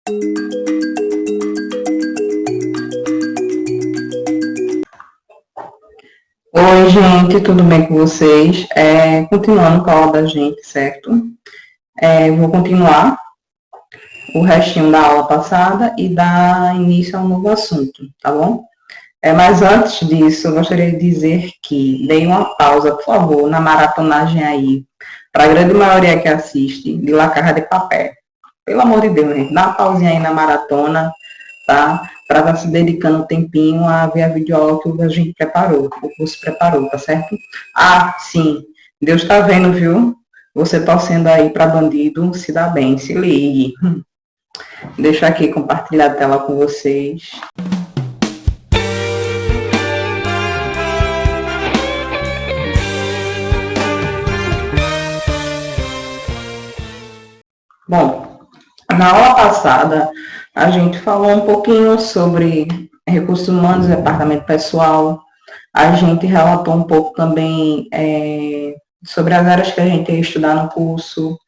Oi, gente, tudo bem com vocês? Continuando com a aula da gente, certo? Vou continuar o restinho da aula passada e dar início a um novo assunto, tá bom? Mas antes disso, eu gostaria de dizer que dei uma pausa, por favor, na maratonagem aí, para a grande maioria que assiste, de La Casa de Papel. Pelo amor de Deus, gente, dá uma pausinha aí na maratona, tá? Para estar se dedicando um tempinho a ver a videoaula que a gente preparou, o curso preparou, tá certo? Ah, sim, Deus está vendo, viu? Você torcendo aí para bandido, se dá bem, se ligue. Deixa aqui compartilhar a tela com vocês. Bom, na aula passada, a gente falou um pouquinho sobre recursos humanos, departamento pessoal. A gente relatou um pouco também sobre as áreas que a gente ia estudar no curso,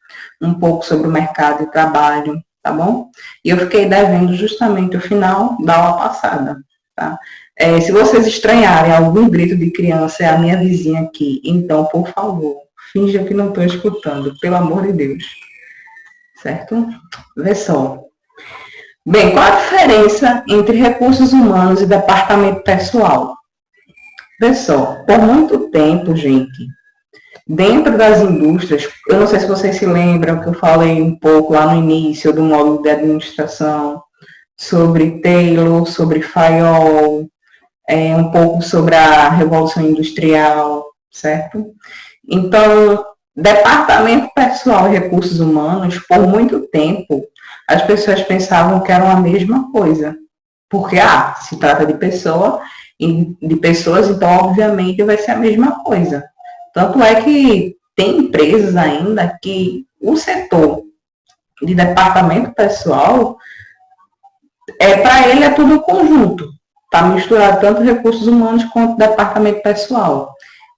um pouco sobre o mercado de trabalho, tá bom? E eu fiquei devendo justamente o final da aula passada, tá? Se vocês estranharem algum grito de criança, é a minha vizinha aqui. Então, por favor, finja que não estou escutando, pelo amor de Deus. Certo? Vê só. Bem, qual a diferença entre recursos humanos e departamento pessoal? Vê só, por muito tempo, gente, dentro das indústrias, eu não sei se vocês se lembram que eu falei um pouco lá no início do módulo de administração, sobre Taylor, sobre Fayol, um pouco sobre a Revolução Industrial, certo? Então, departamento pessoal e recursos humanos, por muito tempo, as pessoas pensavam que eram a mesma coisa. Porque, se trata de pessoas, então, obviamente, vai ser a mesma coisa. Tanto é que tem empresas ainda que o setor de departamento pessoal, para ele é tudo conjunto. Está misturado tanto recursos humanos quanto departamento pessoal.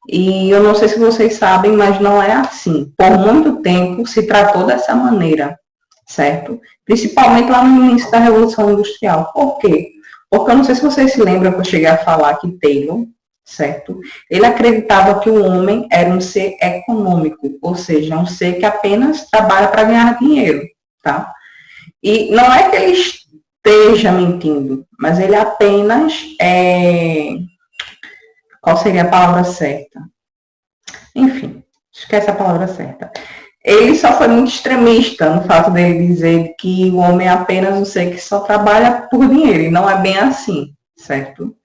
E eu não sei se vocês sabem, mas não é assim. Por muito tempo se tratou dessa maneira, certo? Principalmente lá no início da Revolução Industrial. Por quê? Porque eu não sei se vocês se lembram que eu cheguei a falar que Taylor, certo? Ele acreditava que o homem era um ser econômico, ou seja, um ser que apenas trabalha para ganhar dinheiro, tá? E não é que ele esteja mentindo, mas ele apenas Qual seria a palavra certa? Enfim, esquece a palavra certa. Ele só foi muito extremista no fato dele dizer que o homem é apenas um ser que só trabalha por dinheiro, e não é bem assim, certo?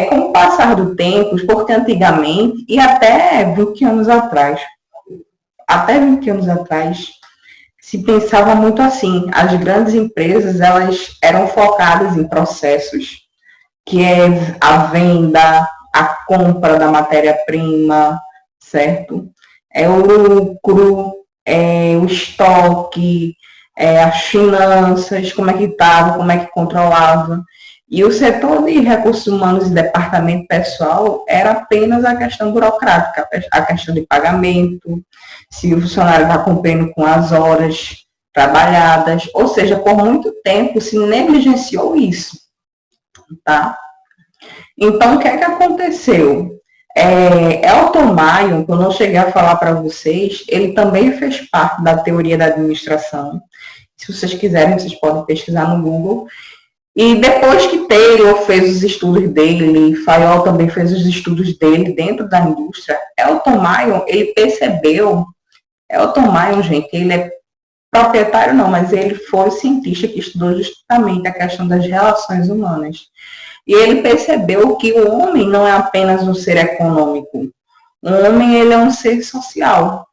Com o passar do tempo, porque antigamente, e até 20 anos atrás, se pensava muito assim. As grandes empresas, elas eram focadas em processos, que é a venda, a compra da matéria-prima, certo? O lucro, o estoque, as finanças, como é que estava, como é que controlava. E o setor de recursos humanos e departamento pessoal era apenas a questão burocrática, a questão de pagamento, se o funcionário está cumprindo com as horas trabalhadas, ou seja, por muito tempo se negligenciou isso, tá? Então, o que é que aconteceu? Elton Mayo, que eu não cheguei a falar para vocês, ele também fez parte da teoria da administração. Se vocês quiserem, vocês podem pesquisar no Google. E depois que Taylor fez os estudos dele, Fayol também fez os estudos dele dentro da indústria, Elton Mayo, ele percebeu, Elton Mayo, gente, ele é proprietário não, mas ele foi cientista que estudou justamente a questão das relações humanas. E ele percebeu que o homem não é apenas um ser econômico. O homem, ele é um ser social,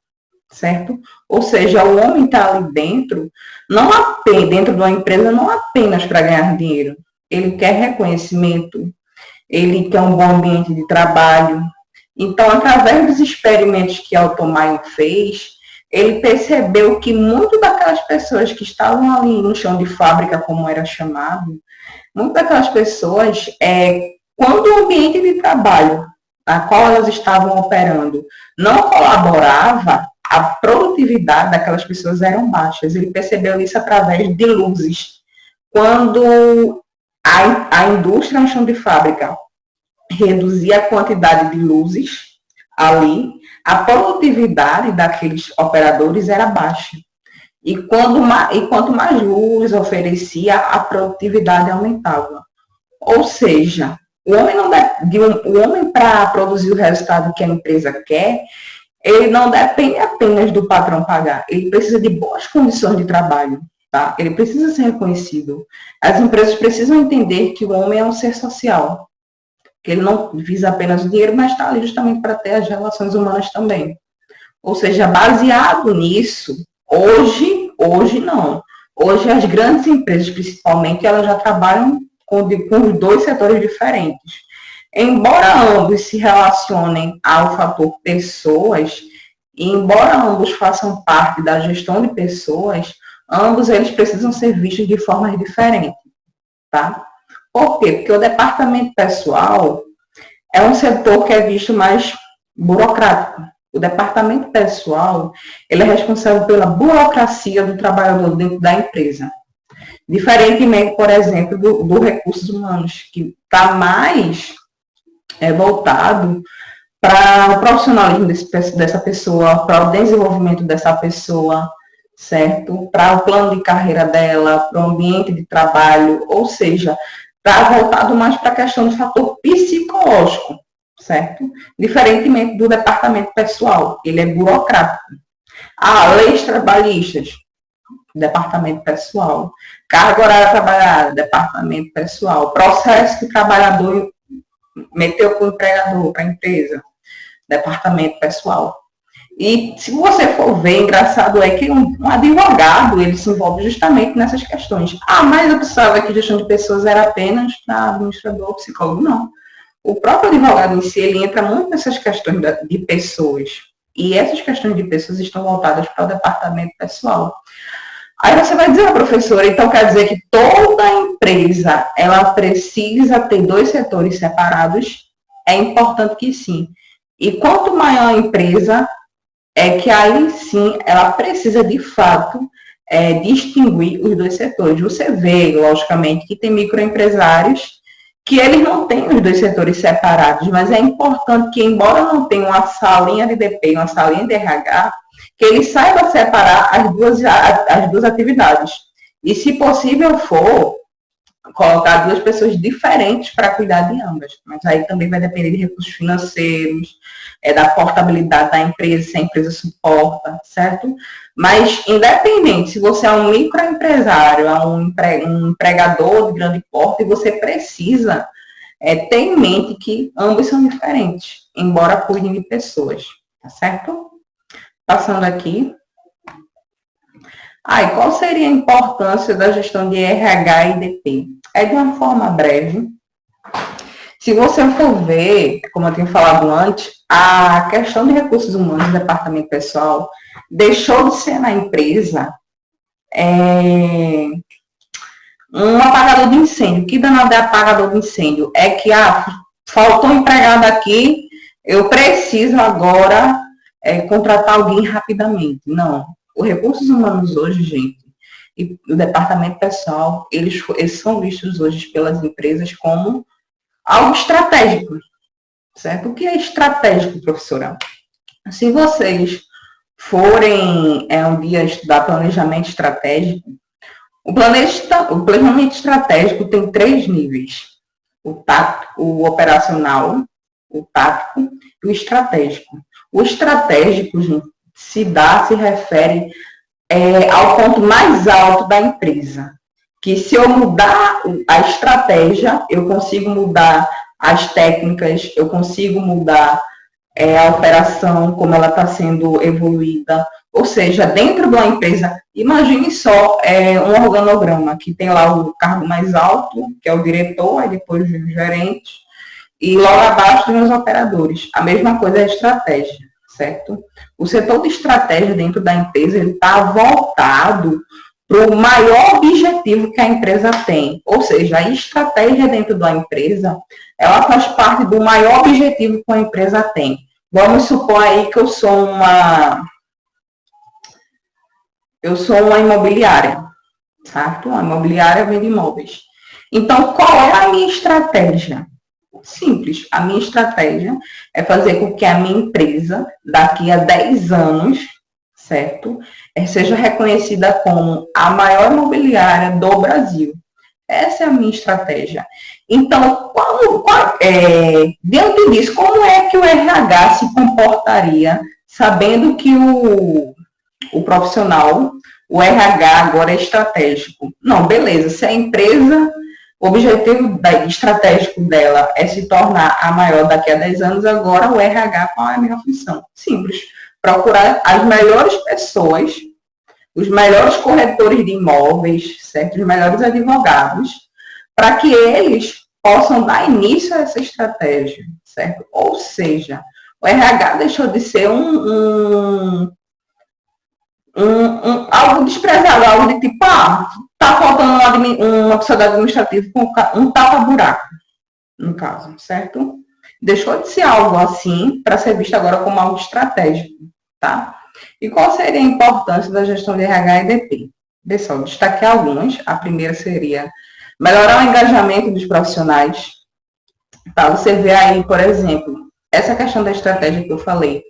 certo? Ou seja, o homem está ali dentro, não apenas, dentro de uma empresa, não apenas para ganhar dinheiro. Ele quer reconhecimento, ele quer um bom ambiente de trabalho. Então, através dos experimentos que Elton Mayo fez, ele percebeu que muitas daquelas pessoas que estavam ali no chão de fábrica, como era chamado, muitas daquelas pessoas, quando o ambiente de trabalho a qual elas estavam operando não colaborava, a produtividade daquelas pessoas eram baixas. Ele percebeu isso através de luzes. Quando a indústria no chão de fábrica reduzia a quantidade de luzes ali, a produtividade daqueles operadores era baixa. E quanto mais luz oferecia, a produtividade aumentava. Ou seja, o homem para produzir o resultado que a empresa quer, ele não depende apenas do patrão pagar, ele precisa de boas condições de trabalho, tá? Ele precisa ser reconhecido. As empresas precisam entender que o homem é um ser social, que ele não visa apenas o dinheiro, mas está ali justamente para ter as relações humanas também. Ou seja, baseado nisso, hoje não. Hoje as grandes empresas, principalmente, elas já trabalham com os dois setores diferentes. Embora ambos se relacionem ao fator pessoas, e embora ambos façam parte da gestão de pessoas, ambos eles precisam ser vistos de formas diferentes, tá? Por quê? Porque o departamento pessoal é um setor que é visto mais burocrático. O departamento pessoal, ele é responsável pela burocracia do trabalhador dentro da empresa. Diferentemente, por exemplo, do recursos humanos, que está mais voltado para o profissionalismo dessa pessoa, para o desenvolvimento dessa pessoa, certo? Para o plano de carreira dela, para o ambiente de trabalho, ou seja, está voltado mais para a questão do fator psicológico, certo? Diferentemente do departamento pessoal, ele é burocrático. Leis trabalhistas, departamento pessoal. Carga horária trabalhada, departamento pessoal. Processo que o trabalhador meteu com o empregador, para a empresa, departamento pessoal. E se você for ver, engraçado é que um advogado, ele se envolve justamente nessas questões. Mas eu pensava que gestão de pessoas era apenas para administrador, psicólogo, não. O próprio advogado em si, ele entra muito nessas questões de pessoas. E essas questões de pessoas estão voltadas para o departamento pessoal. Aí você vai dizer, professora, então quer dizer que toda empresa, ela precisa ter dois setores separados? É importante que sim. E quanto maior a empresa, é que aí sim ela precisa de fato distinguir os dois setores. Você vê, logicamente, que tem microempresários que eles não têm os dois setores separados, mas é importante que, embora não tenha uma salinha de DP e uma salinha de RH, que ele saiba separar as duas atividades. E, se possível for, colocar duas pessoas diferentes para cuidar de ambas. Mas aí também vai depender de recursos financeiros, da portabilidade da empresa, se a empresa suporta, certo? Mas, independente, se você é um microempresário, é um empregador de grande porte, você precisa ter em mente que ambos são diferentes, embora cuidem de pessoas, tá certo? Passando aqui. E qual seria a importância da gestão de RH e DP? De uma forma breve. Se você for ver, como eu tinha falado antes, a questão de recursos humanos do departamento pessoal deixou de ser na empresa um apagador de incêndio. Que danado é apagador de incêndio? É que faltou um empregado aqui, eu preciso agora contratar alguém rapidamente. Não. Os recursos humanos hoje, gente, e o departamento pessoal, eles são vistos hoje pelas empresas como algo estratégico, certo? O que é estratégico, professora? Se vocês forem um dia estudar planejamento estratégico, o planejamento estratégico tem 3 níveis: o tático, o operacional, o tático e o estratégico. O estratégico, gente, se refere ao ponto mais alto da empresa. Que se eu mudar a estratégia, eu consigo mudar as técnicas, eu consigo mudar a operação, como ela está sendo evoluída. Ou seja, dentro de uma empresa, imagine só um organograma, que tem lá o cargo mais alto, que é o diretor, aí depois o gerente, e logo abaixo tem os operadores. A mesma coisa é a estratégia, certo? O setor de estratégia dentro da empresa está voltado para o maior objetivo que a empresa tem. Ou seja, a estratégia dentro da empresa, ela faz parte do maior objetivo que a empresa tem. Vamos supor aí que eu sou uma Eu sou uma imobiliária, certo? A imobiliária vende imóveis. Então, qual é a minha estratégia? Simples. A minha estratégia é fazer com que a minha empresa, daqui a 10 anos, certo? Seja reconhecida como a maior imobiliária do Brasil. Essa é a minha estratégia. Então, diante disso, como é que o RH se comportaria, sabendo que o profissional, o RH agora é estratégico? Não, beleza, se a empresa, o objetivo estratégico dela é se tornar a maior daqui a 10 anos, agora o RH, qual é a minha função? Simples, procurar as melhores pessoas, os melhores corretores de imóveis, certo? Os melhores advogados, para que eles possam dar início a essa estratégia, certo? Ou seja, o RH deixou de ser algo desprezado, algo de tipo, tá faltando uma pessoa do administrativo com um tapa-buraco, no caso, certo? Deixou de ser algo assim para ser visto agora como algo estratégico, tá? E qual seria a importância da gestão de RH e DP? Pessoal, destaquei algumas. A primeira seria melhorar o engajamento dos profissionais. Tá? Você vê aí, por exemplo, essa questão da estratégia que eu falei.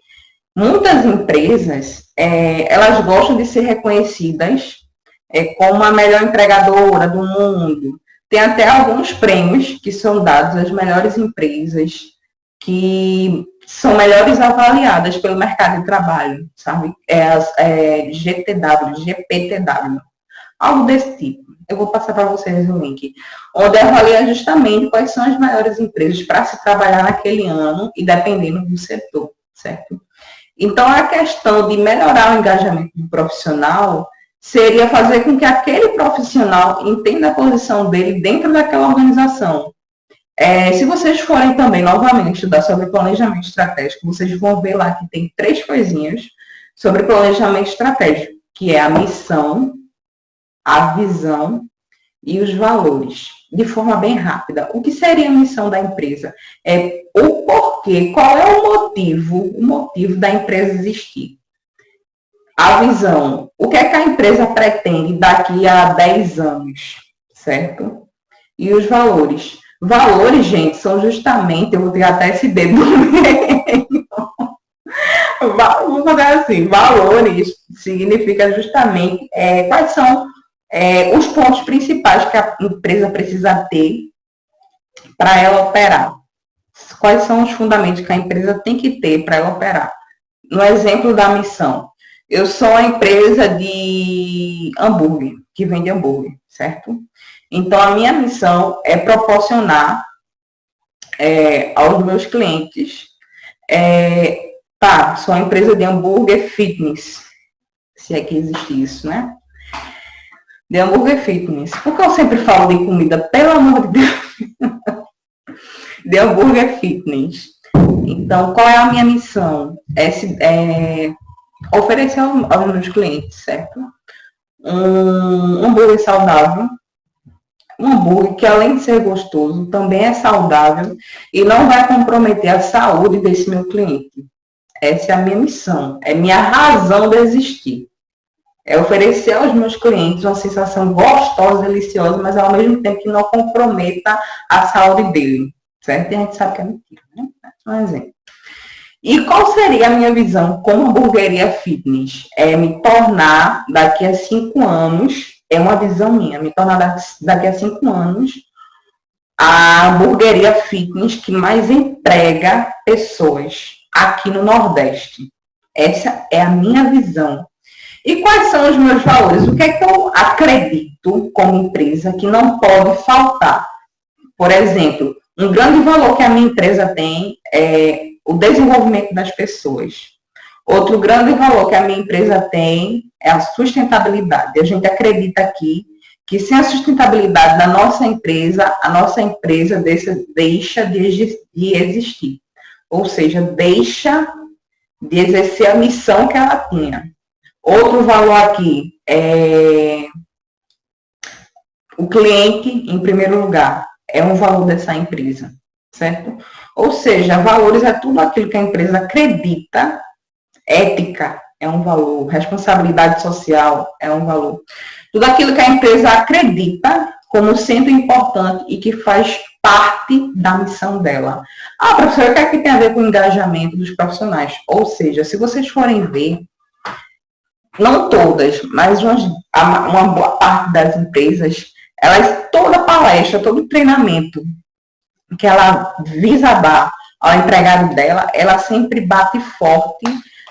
Muitas empresas, elas gostam de ser reconhecidas como a melhor empregadora do mundo. Tem até alguns prêmios que são dados às melhores empresas que são melhores avaliadas pelo mercado de trabalho, sabe? GTW, GPTW, algo desse tipo. Eu vou passar para vocês o link, onde avalia justamente quais são as melhores empresas para se trabalhar naquele ano e dependendo do setor, certo? Então, a questão de melhorar o engajamento do profissional seria fazer com que aquele profissional entenda a posição dele dentro daquela organização. Se vocês forem também, novamente, estudar sobre planejamento estratégico, vocês vão ver lá que tem 3 coisinhas sobre planejamento estratégico, que é a missão, a visão e os valores, de forma bem rápida. O que seria a missão da empresa? O porquê, qual é o motivo da empresa existir. A visão, o que é que a empresa pretende daqui a 10 anos, certo? E os valores. Valores, gente, são justamente, eu vou tirar até esse dedo no meio. Vou fazer assim, valores significa justamente quais são os pontos principais que a empresa precisa ter para ela operar. Quais são os fundamentos que a empresa tem que ter para ela operar? No exemplo da missão, eu sou uma empresa de hambúrguer, que vende hambúrguer, certo? Então, a minha missão é proporcionar aos meus clientes, sou uma empresa de hambúrguer fitness, se é que existe isso, né? De hambúrguer fitness. Porque eu sempre falo de comida, pelo amor de Deus. De hambúrguer fitness. Então, qual é a minha missão? Oferecer aos meus clientes, certo? Um hambúrguer saudável, um hambúrguer que, além de ser gostoso, também é saudável e não vai comprometer a saúde desse meu cliente. Essa é a minha missão, é minha razão de existir. É oferecer aos meus clientes uma sensação gostosa, deliciosa, mas ao mesmo tempo que não comprometa a saúde dele, certo? E a gente sabe que é mentira, né? Um exemplo. E qual seria a minha visão como hamburgueria fitness? Me tornar, daqui a 5 anos, é uma visão minha, me tornar daqui a 5 anos a hamburgueria fitness que mais emprega pessoas aqui no Nordeste. Essa é a minha visão. E quais são os meus valores? O que é que eu acredito como empresa que não pode faltar? Por exemplo, um grande valor que a minha empresa tem é o desenvolvimento das pessoas. Outro grande valor que a minha empresa tem é a sustentabilidade. A gente acredita aqui que sem a sustentabilidade da nossa empresa, a nossa empresa deixa de existir. Ou seja, deixa de exercer a missão que ela tinha. Outro valor aqui é o cliente, em primeiro lugar, é um valor dessa empresa, certo? Ou seja, valores é tudo aquilo que a empresa acredita, ética, é um valor, responsabilidade social é um valor. Tudo aquilo que a empresa acredita como sendo importante e que faz parte da missão dela. Ah, professora, o que é que tem a ver com o engajamento dos profissionais? Ou seja, se vocês forem ver, não todas, mas uma boa parte das empresas, elas, toda palestra, todo treinamento que ela visa dar ao empregado dela, ela sempre bate forte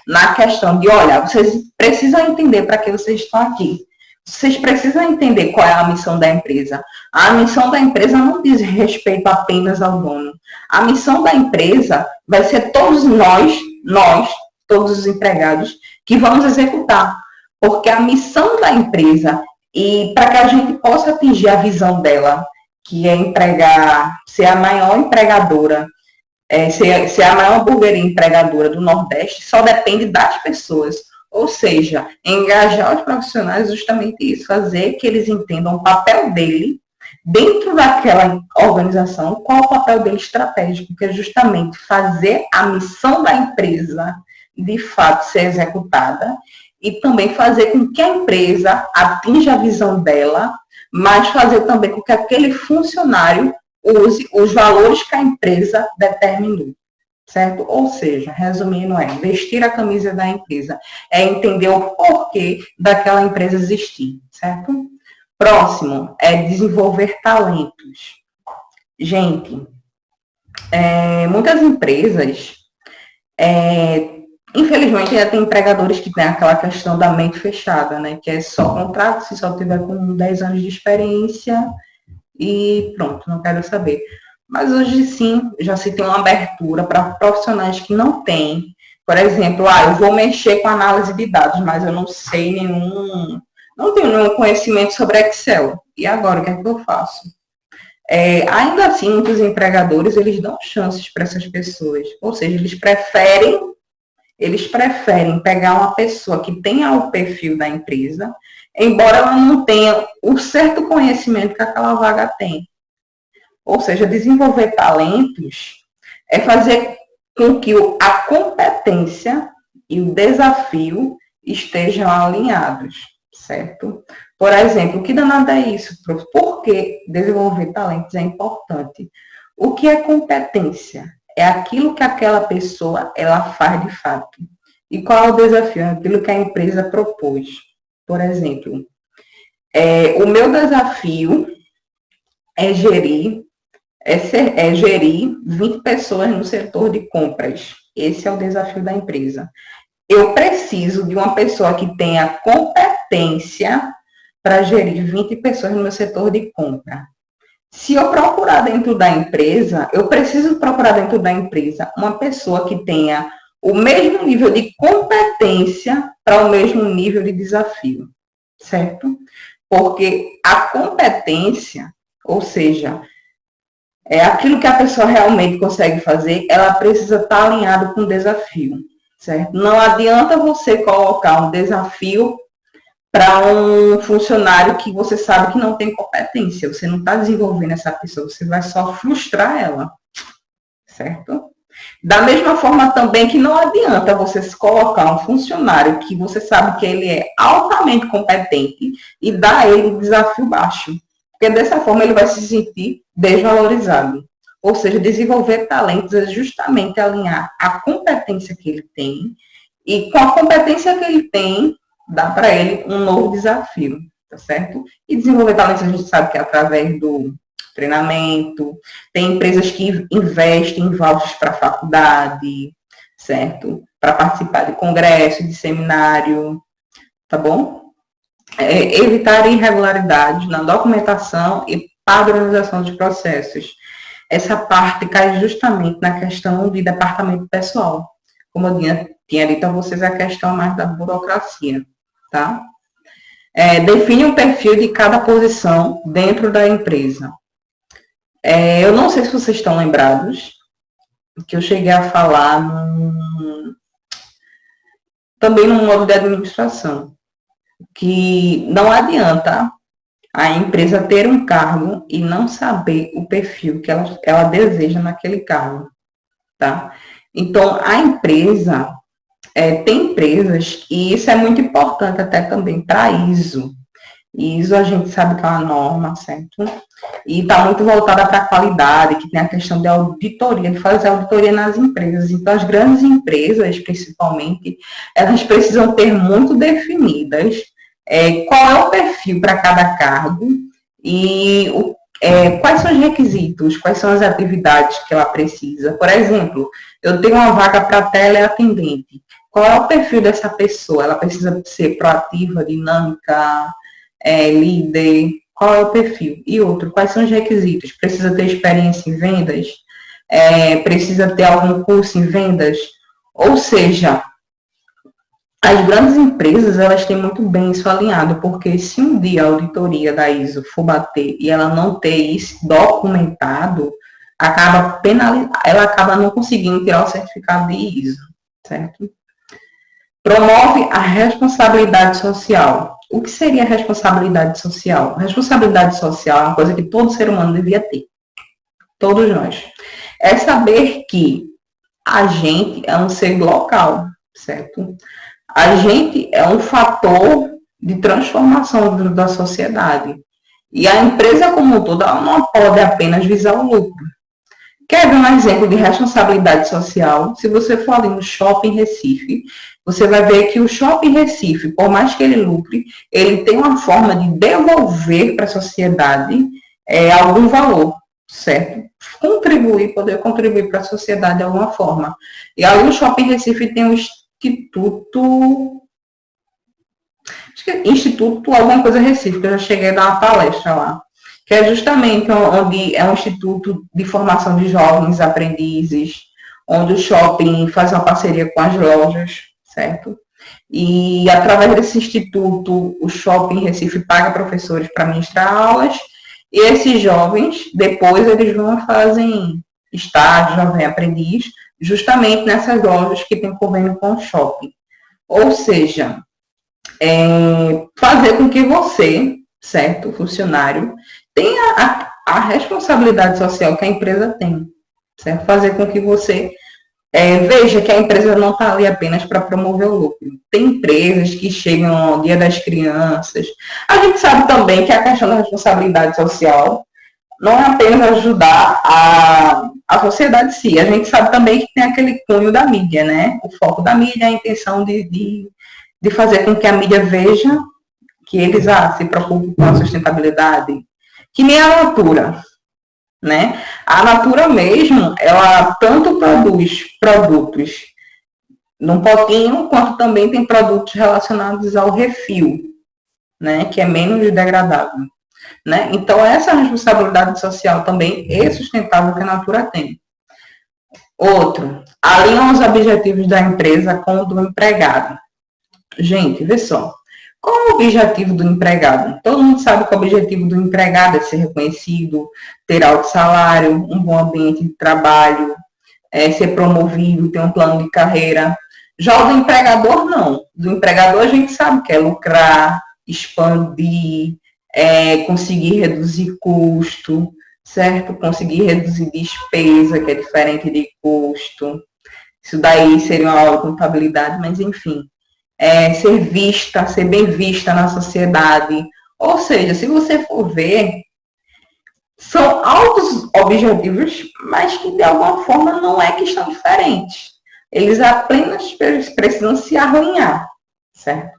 na questão de, olha, vocês precisam entender para que vocês estão aqui. Vocês precisam entender qual é a missão da empresa. A missão da empresa não diz respeito apenas ao dono. A missão da empresa vai ser todos nós, todos os empregados, que vamos executar. Porque a missão da empresa, e para que a gente possa atingir a visão dela, que é empregar, ser a maior empregadora, ser a maior hamburgueria empregadora do Nordeste, só depende das pessoas. Ou seja, engajar os profissionais é justamente isso, fazer que eles entendam o papel dele dentro daquela organização, qual o papel dele estratégico, que é justamente fazer a missão da empresa de fato ser executada e também fazer com que a empresa atinja a visão dela, mas fazer também com que aquele funcionário use os valores que a empresa determinou, certo? Ou seja, resumindo, vestir a camisa da empresa, é entender o porquê daquela empresa existir, certo? Próximo, é desenvolver talentos. Gente, muitas empresas, infelizmente, ainda tem empregadores que têm aquela questão da mente fechada, né? Que é só contrato, se só tiver com 10 anos de experiência e pronto, não quero saber. Mas hoje sim, já se tem uma abertura para profissionais que não têm. Por exemplo, eu vou mexer com análise de dados, mas eu não tenho nenhum conhecimento sobre Excel. E agora, o que é que eu faço? Ainda assim, muitos empregadores, eles dão chances para essas pessoas. Ou seja, eles preferem pegar uma pessoa que tenha o perfil da empresa, embora ela não tenha o certo conhecimento que aquela vaga tem. Ou seja, desenvolver talentos é fazer com que a competência e o desafio estejam alinhados, certo? Por exemplo, o que danado é isso, prof? Por que desenvolver talentos é importante? O que é competência? É aquilo que aquela pessoa ela faz de fato. E qual é o desafio? É aquilo que a empresa propôs. Por exemplo, o meu desafio é gerir 20 pessoas no setor de compras. Esse é o desafio da empresa. Eu preciso de uma pessoa que tenha competência para gerir 20 pessoas no meu setor de compra. Se eu procurar dentro da empresa, eu preciso procurar dentro da empresa uma pessoa que tenha o mesmo nível de competência para o mesmo nível de desafio, certo? Porque a competência, ou seja, aquilo que a pessoa realmente consegue fazer, ela precisa estar alinhada com o desafio, certo? Não adianta você colocar um desafio para um funcionário que você sabe que não tem competência, você não está desenvolvendo essa pessoa, você vai só frustrar ela, certo? Da mesma forma também que não adianta você colocar um funcionário que você sabe que ele é altamente competente e dar a ele um desafio baixo, porque dessa forma ele vai se sentir desvalorizado. Ou seja, desenvolver talentos é justamente alinhar a competência que ele tem e com a competência que ele tem, dá para ele um novo desafio, tá certo? E desenvolver talentos a gente sabe que é através do treinamento, tem empresas que investem em vouchers para faculdade, certo? Para participar de congresso, de seminário, tá bom? Evitar irregularidades na documentação e padronização de processos. Essa parte cai justamente na questão de departamento pessoal. Como eu tinha dito a vocês, a questão mais da burocracia, tá? Define um perfil de cada posição dentro da empresa. Eu não sei se vocês estão lembrados, que eu cheguei a falar também no modo de administração, que não adianta a empresa ter um cargo e não saber o perfil que ela deseja naquele cargo, tá? Então, a empresa, tem empresas, e isso é muito importante até também para a ISO. ISO a gente sabe que é uma norma, certo? E está muito voltada para a qualidade, que tem a questão de auditoria, de fazer auditoria nas empresas. Então, as grandes empresas, principalmente, elas precisam ter muito definidas qual é o perfil para cada cargo e quais são os requisitos, quais são as atividades que ela precisa. Por exemplo, eu tenho uma vaga para teleatendente. Qual é o perfil dessa pessoa? Ela precisa ser proativa, dinâmica, líder? Qual é o perfil? E outro, quais são os requisitos? Precisa ter experiência em vendas? Precisa ter algum curso em vendas? Ou seja, as grandes empresas, elas têm muito bem isso alinhado, porque se um dia a auditoria da ISO for bater e ela não ter isso documentado, ela acaba não conseguindo tirar o certificado de ISO, certo? Promove a responsabilidade social. O que seria responsabilidade social? Responsabilidade social é uma coisa que todo ser humano devia ter. Todos nós. É saber que a gente é um ser local, certo? A gente é um fator de transformação da sociedade. E a empresa como um todo, ela não pode apenas visar o lucro. Quer ver um exemplo de responsabilidade social? Se você for ali no Shopping Recife, você vai ver que o Shopping Recife, por mais que ele lucre, ele tem uma forma de devolver para a sociedade algum valor, certo? Poder contribuir para a sociedade de alguma forma. E aí o Shopping Recife tem um Instituto alguma coisa Recife, que eu já cheguei a dar uma palestra lá, que é justamente onde é um instituto de formação de jovens aprendizes, onde o shopping faz uma parceria com as lojas, certo? E através desse instituto, o shopping Recife paga professores para ministrar aulas, e esses jovens, depois eles vão fazem estágio, jovem aprendiz, justamente nessas lojas que tem convênio com o shopping. Ou seja, fazer com que você, certo, funcionário, tenha a responsabilidade social que a empresa tem, certo? Fazer com que você veja que a empresa não está ali apenas para promover o lucro. Tem empresas que chegam ao Dia das Crianças. A gente sabe também que a questão da responsabilidade social não é apenas ajudar a sociedade em si. A gente sabe também que tem aquele cunho da mídia, né? O foco da mídia, a intenção de fazer com que a mídia veja que eles se preocupam com a sustentabilidade, que nem a Natura, né? A Natura mesmo, ela tanto produz produtos num potinho, quanto também tem produtos relacionados ao refil, né? Que é menos degradável. Né? Então, essa responsabilidade social também é sustentável que a Natura tem. Outro, alinham os objetivos da empresa com o do empregado. Gente, vê só. Qual é o objetivo do empregado? Todo mundo sabe que o objetivo do empregado é ser reconhecido, ter alto salário, um bom ambiente de trabalho, ser promovido, ter um plano de carreira. Já o do empregador, não. Do empregador, a gente sabe que é lucrar, expandir, conseguir reduzir custo, certo? Conseguir reduzir despesa, que é diferente de custo. Isso daí seria uma aula de contabilidade, mas enfim. Ser bem vista na sociedade. Ou seja, se você for ver, são altos objetivos, mas que de alguma forma não é que estão diferentes. Eles apenas precisam se alinhar, certo?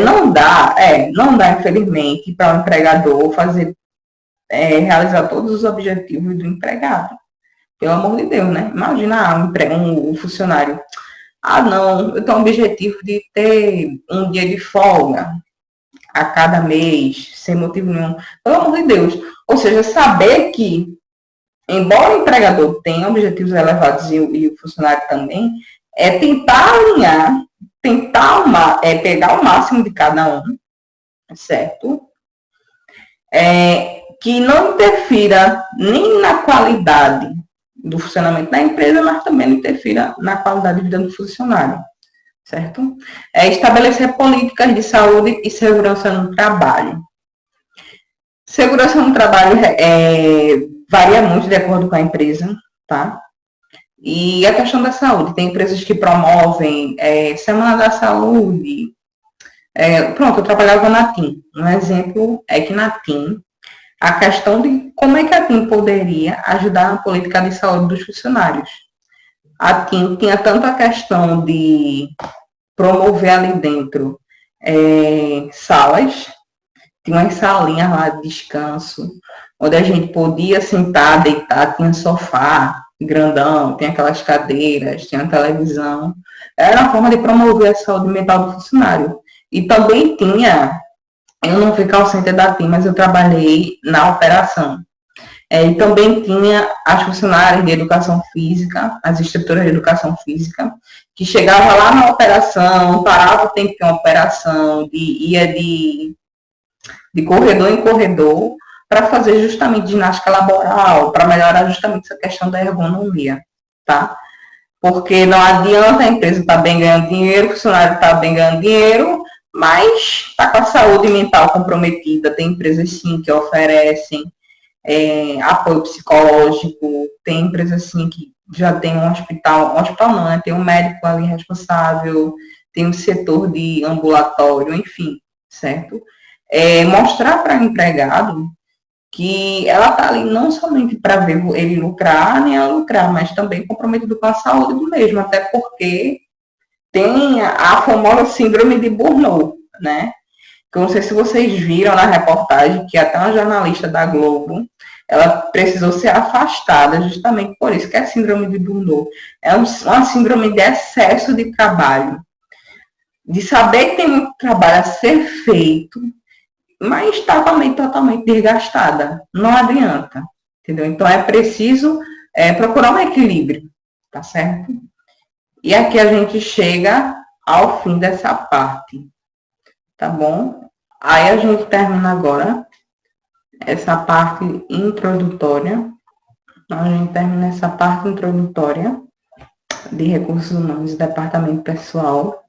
Não dá, infelizmente, para o empregador realizar todos os objetivos do empregado. Pelo amor de Deus, né? Imagina um funcionário. Não, eu tenho o objetivo de ter um dia de folga a cada mês, sem motivo nenhum. Pelo amor de Deus. Ou seja, saber que, embora o empregador tenha objetivos elevados e o funcionário também, é tentar alinhar, pegar o máximo de cada um, certo? Que não interfira nem na qualidade do funcionamento da empresa, mas também não interfira na qualidade de vida do funcionário, certo? Estabelecer políticas de saúde e segurança no trabalho. Segurança no trabalho varia muito de acordo com a empresa, tá? E a questão da saúde, tem empresas que promovem Semana da Saúde. Pronto, eu trabalhava na TIM. Um exemplo é que na TIM, a questão de como é que a TIM poderia ajudar na política de saúde dos funcionários. A TIM tinha tanto a questão de promover ali dentro salas, tinha umas salinhas lá de descanso, onde a gente podia sentar, deitar, tinha sofá grandão, tinha aquelas cadeiras, tinha televisão. Era uma forma de promover a saúde mental do funcionário. E também tinha, eu não fui call center da TIM, mas eu trabalhei na operação. E também tinha as funcionárias de educação física, as instrutoras de educação física, que chegavam lá na operação, parava o tempo de uma operação, ia de corredor em corredor, para fazer justamente ginástica laboral, para melhorar justamente essa questão da ergonomia, tá? Porque não adianta a empresa estar bem ganhando dinheiro, o funcionário estar bem ganhando dinheiro, mas está com a saúde mental comprometida. Tem empresas, sim, que oferecem apoio psicológico, tem empresas, sim, que já tem um hospital não, né? Tem um médico ali responsável, tem um setor de ambulatório, enfim, certo? Mostrar para o empregado que ela está ali não somente para ver ele lucrar, nem ela lucrar, mas também comprometido com a saúde do mesmo, até porque tem a famosa síndrome de Burnout, né? Eu não sei se vocês viram na reportagem que até uma jornalista da Globo, ela precisou ser afastada justamente por isso, que é a síndrome de Burnout. É uma síndrome de excesso de trabalho, de saber que tem muito trabalho a ser feito, mas está também totalmente desgastada. Não adianta, entendeu? Então é preciso procurar um equilíbrio, tá certo? E aqui a gente chega ao fim dessa parte, tá bom? Aí a gente termina agora essa parte introdutória. A gente termina essa parte introdutória de recursos humanos e departamento pessoal.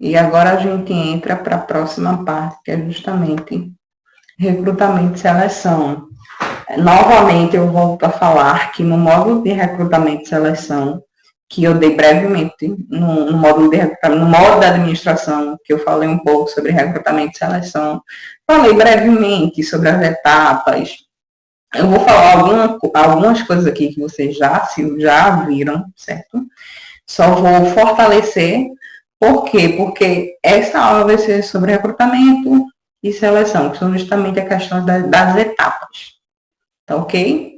E agora a gente entra para a próxima parte, que é justamente recrutamento e seleção. Novamente, eu volto a falar que no módulo de recrutamento e seleção, que eu dei brevemente no módulo de recrutamento, no módulo da administração, que eu falei um pouco sobre recrutamento e seleção, falei brevemente sobre as etapas. Eu vou falar algumas coisas aqui que vocês já viram, certo? Só vou fortalecer. Por quê? Porque essa aula vai ser sobre recrutamento e seleção, que são justamente a questão das etapas. Tá ok?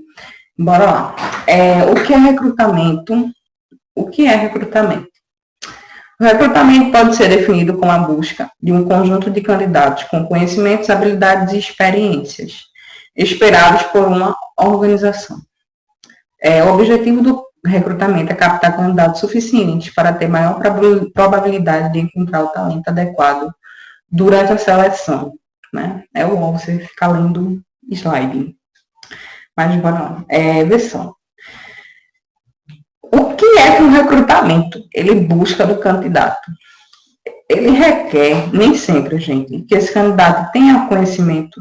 Bora lá. O que é recrutamento? O que é recrutamento? O recrutamento pode ser definido como a busca de um conjunto de candidatos com conhecimentos, habilidades e experiências esperados por uma organização. O objetivo do recrutamento é captar candidatos suficientes para ter maior probabilidade de encontrar o talento adequado durante a seleção, né? Você ficar lendo slide. Mas bora lá. Versão. O que é que um recrutamento ele busca do candidato? Ele requer, nem sempre, gente, que esse candidato tenha conhecimento,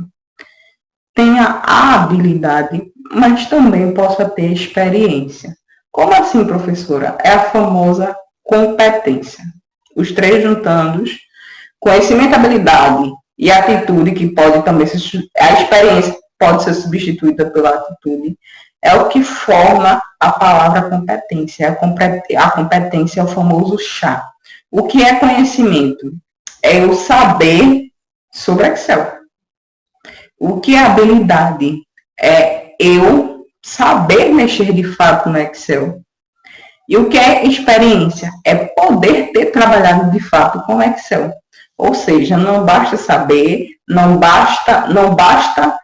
tenha a habilidade, mas também possa ter experiência. Como assim, professora? É a famosa competência. Os três juntando, conhecimento, habilidade e atitude, que pode também ser, a experiência pode ser substituída pela atitude, é o que forma a palavra competência. A competência é o famoso chá. O que é conhecimento? É eu saber sobre Excel. O que é habilidade? É eu saber mexer de fato no Excel. E o que é experiência? É poder ter trabalhado de fato com o Excel. Ou seja, não basta saber, não basta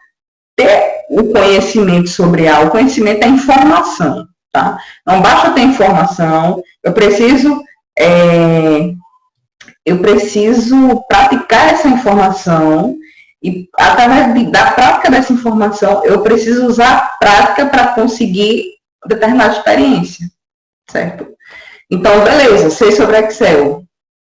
ter o conhecimento sobre algo. O conhecimento é informação, tá? Não basta ter informação, eu preciso praticar essa informação. E através da prática dessa informação, eu preciso usar a prática para conseguir determinada experiência, certo? Então, beleza, sei sobre Excel,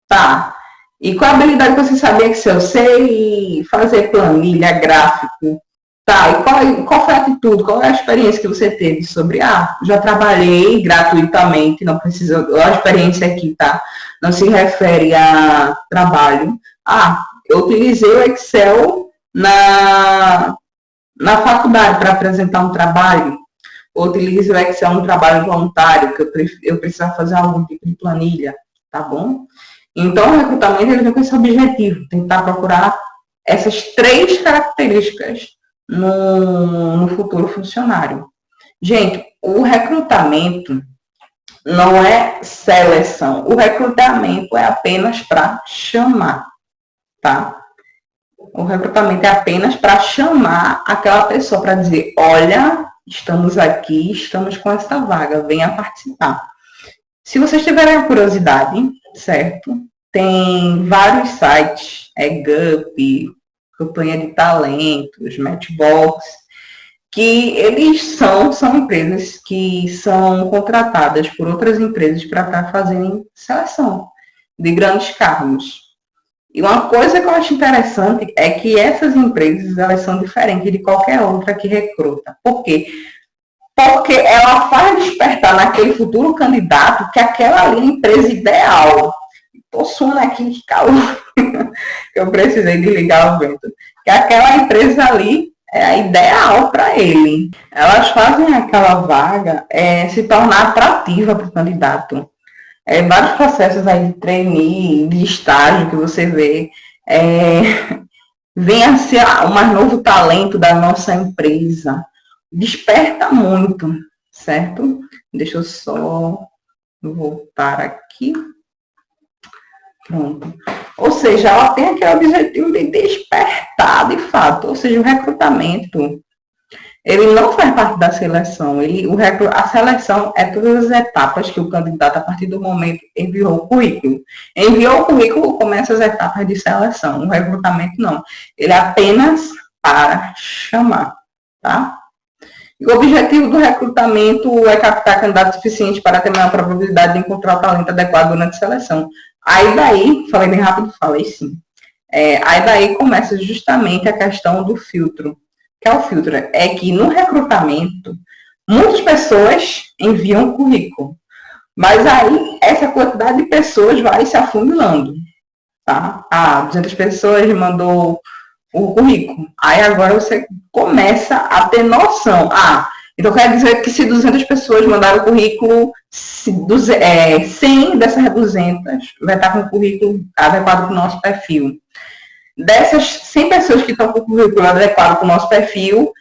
tá? E qual a habilidade que você sabe Excel? Sei fazer planilha, gráfico, Tá, e qual foi a atitude, qual é a experiência que você teve sobre, já trabalhei gratuitamente, não precisa, a experiência aqui, tá? Não se refere a trabalho. Eu utilizei o Excel na faculdade para apresentar um trabalho, ou utilizo o Excel no trabalho voluntário, que eu precisava fazer algum tipo de planilha, tá bom? Então, o recrutamento ele vem com esse objetivo, tentar procurar essas três características no futuro funcionário. Gente, o recrutamento não é seleção. O recrutamento é apenas para chamar, tá? O recrutamento é apenas para chamar aquela pessoa, para dizer, olha, estamos aqui, estamos com essa vaga, venha participar. Se vocês tiverem curiosidade, certo? Tem vários sites, Gup, Campanha de Talentos, Matchbox, que eles são empresas que são contratadas por outras empresas para estar fazendo seleção de grandes cargos. E uma coisa que eu acho interessante é que essas empresas, elas são diferentes de qualquer outra que recruta. Por quê? Porque ela faz despertar naquele futuro candidato que aquela ali é a empresa ideal. Estou suando aqui de calor, eu precisei desligar o vento. Que aquela empresa ali é a ideal para ele. Elas fazem aquela vaga se tornar atrativa para o candidato. Vários processos aí de trainee, de estágio que você vê, vem a ser o mais novo talento da nossa empresa. Desperta muito, certo? Deixa eu só voltar aqui. Pronto. Ou seja, ela tem aquele objetivo de despertar, de fato. Ou seja, o recrutamento, ele não faz parte da seleção. A seleção é todas as etapas que o candidato, a partir do momento, enviou o currículo. Enviou o currículo, começa as etapas de seleção. O recrutamento, não. Ele é apenas para chamar, tá? E o objetivo do recrutamento é captar candidatos suficientes para ter maior probabilidade de encontrar o talento adequado durante a seleção. Aí daí, falei bem rápido, falei sim. Aí daí começa justamente a questão do filtro. Que é o filtro? É que no recrutamento, muitas pessoas enviam currículo. Mas aí, essa quantidade de pessoas vai se afunilando. Tá? 200 pessoas mandou o currículo. Aí agora você começa a ter noção. Então quer dizer que se 200 pessoas mandaram o currículo, 100 dessas 200 vai estar com o currículo adequado para o nosso perfil. Dessas 100 pessoas que estão com o currículo adequado para o nosso perfil,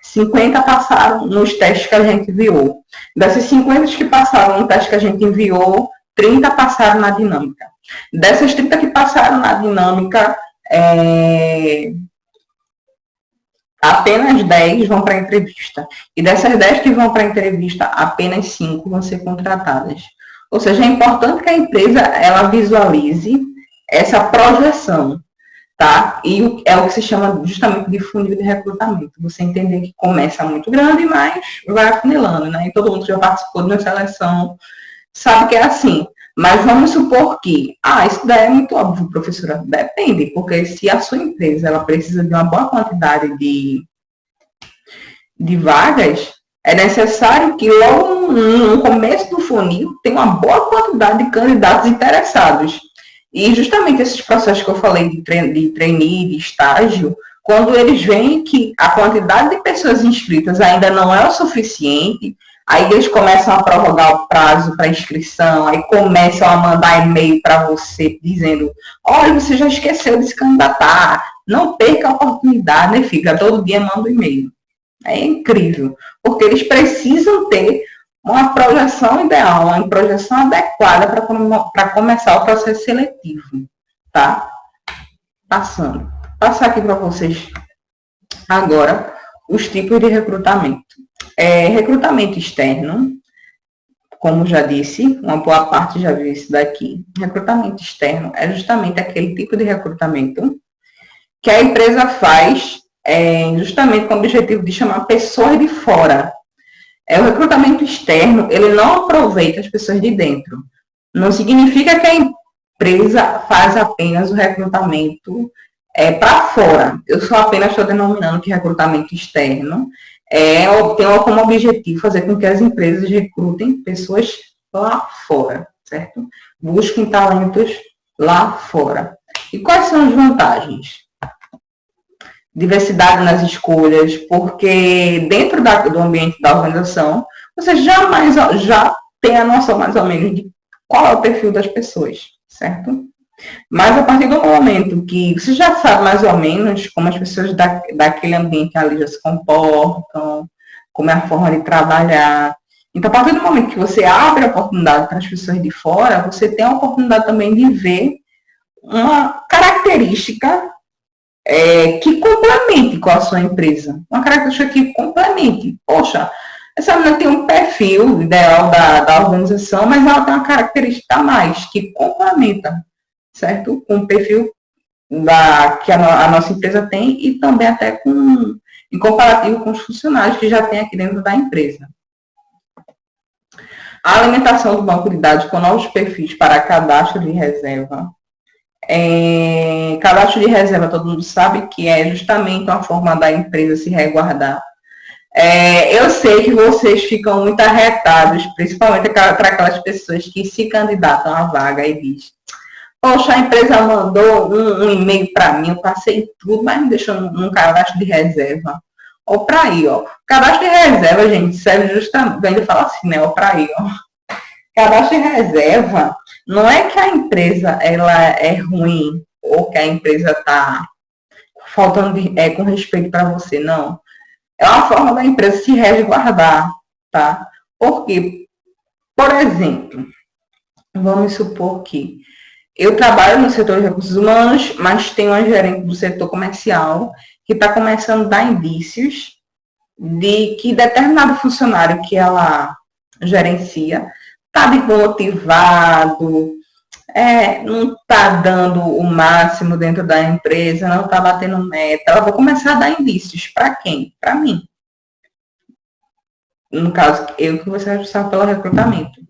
50 passaram nos testes que a gente enviou. Dessas 50 que passaram no teste que a gente enviou, 30 passaram na dinâmica. Dessas 30 que passaram na dinâmica, apenas 10 vão para a entrevista. E dessas 10 que vão para a entrevista, apenas 5 vão ser contratadas. Ou seja, é importante que a empresa ela visualize essa projeção, tá? E é o que se chama justamente de funil de recrutamento. Você entender que começa muito grande, mas vai afunilando, né? E todo mundo que já participou de uma seleção sabe que é assim. Mas vamos supor que, isso daí é muito óbvio, professora. Depende, porque se a sua empresa ela precisa de uma boa quantidade de vagas, é necessário que logo no começo do funil tenha uma boa quantidade de candidatos interessados. E justamente esses processos que eu falei de trainee, de estágio, quando eles veem que a quantidade de pessoas inscritas ainda não é o suficiente, aí eles começam a prorrogar o prazo para inscrição, aí começam a mandar e-mail para você dizendo, olha, você já esqueceu de se candidatar, não perca a oportunidade, né, fica todo dia manda um e-mail. É incrível, porque eles precisam ter uma projeção ideal, uma projeção adequada para começar o processo seletivo, tá? Passar aqui para vocês agora os tipos de recrutamento. Recrutamento externo, como já disse, uma boa parte já viu isso daqui. Recrutamento externo é justamente aquele tipo de recrutamento que a empresa faz justamente com o objetivo de chamar pessoas de fora. O recrutamento externo, ele não aproveita as pessoas de dentro. Não significa que a empresa faz apenas o recrutamento para fora. Eu só apenas estou denominando que recrutamento externo tem como objetivo fazer com que as empresas recrutem pessoas lá fora, certo? Busquem talentos lá fora. E quais são as vantagens? Diversidade nas escolhas, porque dentro do ambiente da organização, você já tem a noção mais ou menos de qual é o perfil das pessoas, certo? Mas a partir do momento que você já sabe mais ou menos como as pessoas daquele ambiente ali já se comportam, como é a forma de trabalhar. Então, a partir do momento que você abre a oportunidade para as pessoas de fora, você tem a oportunidade também de ver uma característica que complemente com a sua empresa. Uma característica que complemente. Poxa, essa menina tem um perfil ideal da organização, mas ela tem uma característica a mais, que complementa, certo? Com o perfil que a nossa empresa tem e também até em comparativo com os funcionários que já tem aqui dentro da empresa. A alimentação do banco de dados com novos perfis para cadastro de reserva. Cadastro de reserva, todo mundo sabe que é justamente uma forma da empresa se resguardar. Eu sei que vocês ficam muito arretados, principalmente para aquelas pessoas que se candidatam à vaga e dizem: poxa, a empresa mandou um e-mail para mim, eu passei tudo, mas me deixou num cadastro de reserva. Ou para aí, ó. Cadastro de reserva, gente, serve justamente, ele fala assim, né? Ou para aí, ó. Cadastro de reserva não é que a empresa ela é ruim ou que a empresa está faltando com respeito para você, não. É uma forma da empresa se resguardar, tá? Porque, por exemplo, vamos supor que eu trabalho no setor de recursos humanos, mas tenho uma gerente do setor comercial que está começando a dar indícios de que determinado funcionário que ela gerencia está desmotivado, não está dando o máximo dentro da empresa, não está batendo meta. Ela vai começar a dar indícios. Para quem? Para mim. No caso, eu que vou ser responsável pelo recrutamento.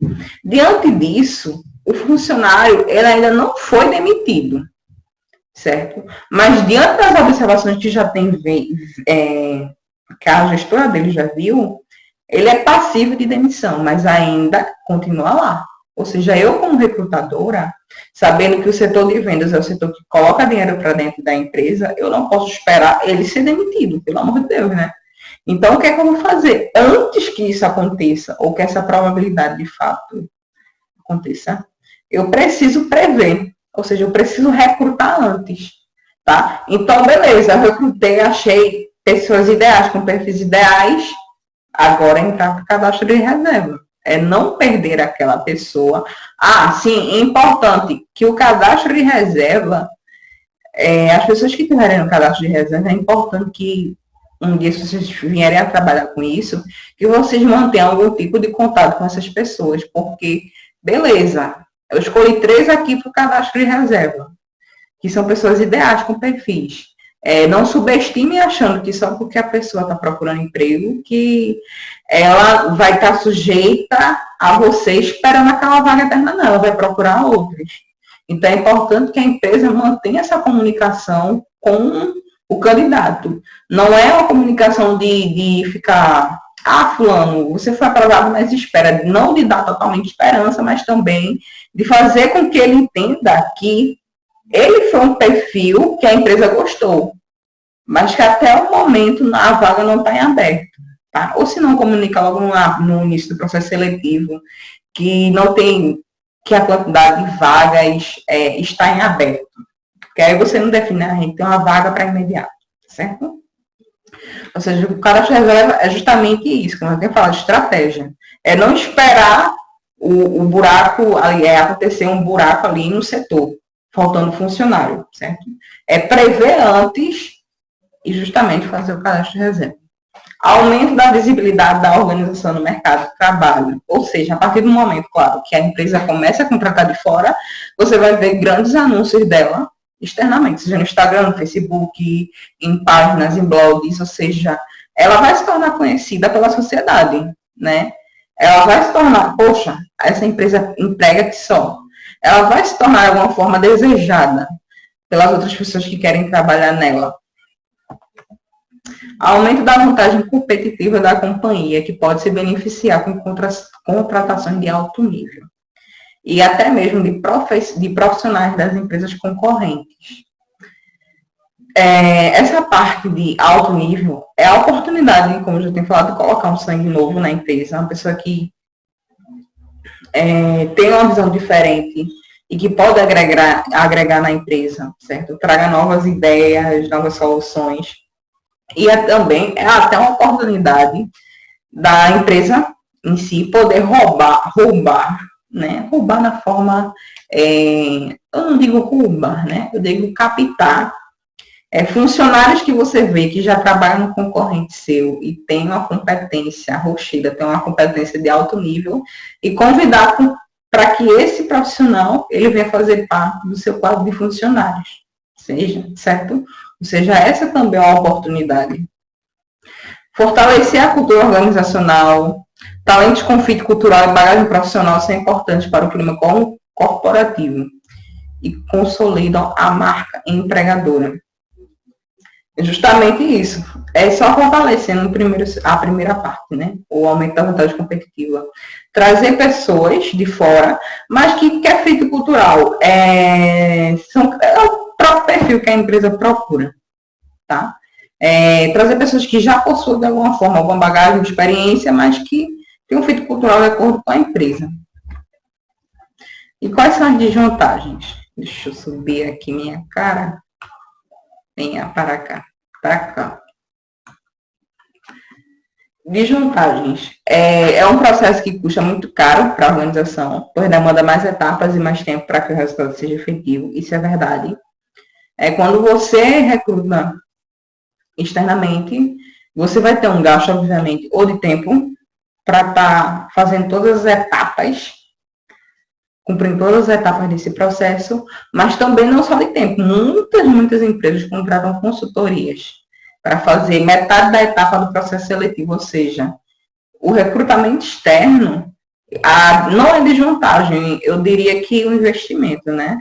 Diante disso, o funcionário ele ainda não foi demitido, certo? Mas diante das observações que já tem, que a gestora dele já viu, ele é passivo de demissão, mas ainda continua lá. Ou seja, eu como recrutadora, sabendo que o setor de vendas é o setor que coloca dinheiro para dentro da empresa, eu não posso esperar ele ser demitido, pelo amor de Deus, né? Então, o que é que eu vou fazer? Antes que isso aconteça, ou que essa probabilidade de fato aconteça, eu preciso prever, ou seja, eu preciso recrutar antes, tá? Então, beleza, eu recrutei, achei pessoas ideais, com perfis ideais, agora entrar para o cadastro de reserva. É não perder aquela pessoa. Ah, sim, é importante que o cadastro de reserva, as pessoas que estiverem no cadastro de reserva, é importante que um dia, se vocês vierem a trabalhar com isso, que vocês mantenham algum tipo de contato com essas pessoas, porque, beleza, eu escolhi 3 aqui para o cadastro de reserva, que são pessoas ideais com perfis. Não subestime achando que só porque a pessoa está procurando emprego, que ela vai estar sujeita a você esperando aquela vaga eterna, não, ela vai procurar outras. Então, é importante que a empresa mantenha essa comunicação com o candidato. Não é uma comunicação de ficar, fulano, você foi aprovado, mas espera, não de dar totalmente esperança, mas também de fazer com que ele entenda que ele foi um perfil que a empresa gostou, mas que até o momento a vaga não está em aberto. Tá? Ou se não comunica logo no início do processo seletivo que não tem, que a quantidade de vagas está em aberto. Porque aí você não define, a gente tem uma vaga para imediato, certo? Ou seja, o cadastro de reserva é justamente isso, como eu tenho falado, estratégia. É não esperar o buraco, acontecer um buraco ali no setor, faltando funcionário, certo? É prever antes e justamente fazer o cadastro de reserva. Aumento da visibilidade da organização no mercado de trabalho, ou seja, a partir do momento, claro, que a empresa começa a contratar de fora, você vai ver grandes anúncios dela externamente, seja no Instagram, no Facebook, em páginas, em blogs, ou seja, ela vai se tornar conhecida pela sociedade, né? Ela vai se tornar, poxa, essa empresa emprega que só. Ela vai se tornar de alguma forma desejada. pelas outras pessoas que querem trabalhar nela. Aumento da vantagem competitiva da companhia, que pode se beneficiar com contratações de alto nível. E até mesmo de profissionais das empresas concorrentes. Essa parte de alto nível é a oportunidade, como eu já tenho falado, de colocar um sangue novo na empresa, uma pessoa que tem uma visão diferente e que pode agregar na empresa, certo? Traga novas ideias, novas soluções. E também é até uma oportunidade da empresa em si poder roubar, né? Roubar na forma, eu não digo roubar, né? Eu digo captar funcionários que você vê que já trabalham no concorrente seu e tem uma competência rochida, tem uma competência de alto nível, e convidar para que esse profissional ele venha fazer parte do seu quadro de funcionários, certo? Ou seja, essa também é uma oportunidade. Fortalecer a cultura organizacional, talentos com fit cultural e bagagem profissional são importantes para o clima corporativo e consolidam a marca empregadora. É justamente isso. É só fortalecendo a primeira parte, né? O aumento da vantagem competitiva. Trazer pessoas de fora, mas que é fit cultural. É o próprio perfil que a empresa procura, tá? Trazer pessoas que já possuem, de alguma forma, alguma bagagem, experiência, mas que tem um fit cultural de acordo com a empresa. E quais são as desvantagens? Deixa eu subir aqui minha cara. Venha para cá. Desvantagens. É um processo que custa muito caro para a organização, pois demanda mais etapas e mais tempo para que o resultado seja efetivo. Isso é verdade. Quando você recruta externamente, você vai ter um gasto, obviamente, ou de tempo para estar fazendo todas as etapas, cumprindo todas as etapas desse processo, mas também não só de tempo. Muitas empresas contratam consultorias para fazer metade da etapa do processo seletivo, ou seja, o recrutamento externo não é desvantagem, eu diria que o investimento, né?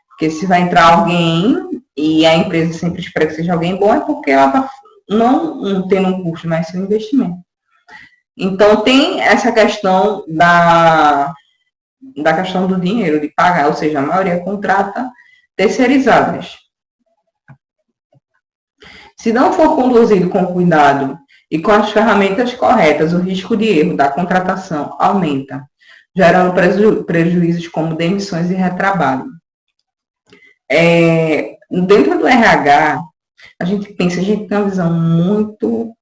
Porque se vai entrar alguém e a empresa sempre espera que seja alguém bom, é porque ela está não tendo um custo, mas sim um investimento. Então, tem essa questão da questão do dinheiro, de pagar, ou seja, a maioria contrata terceirizadas. Se não for conduzido com cuidado e com as ferramentas corretas, o risco de erro da contratação aumenta, gerando prejuízos como demissões e retrabalho. Dentro do RH, a gente tem uma visão muito,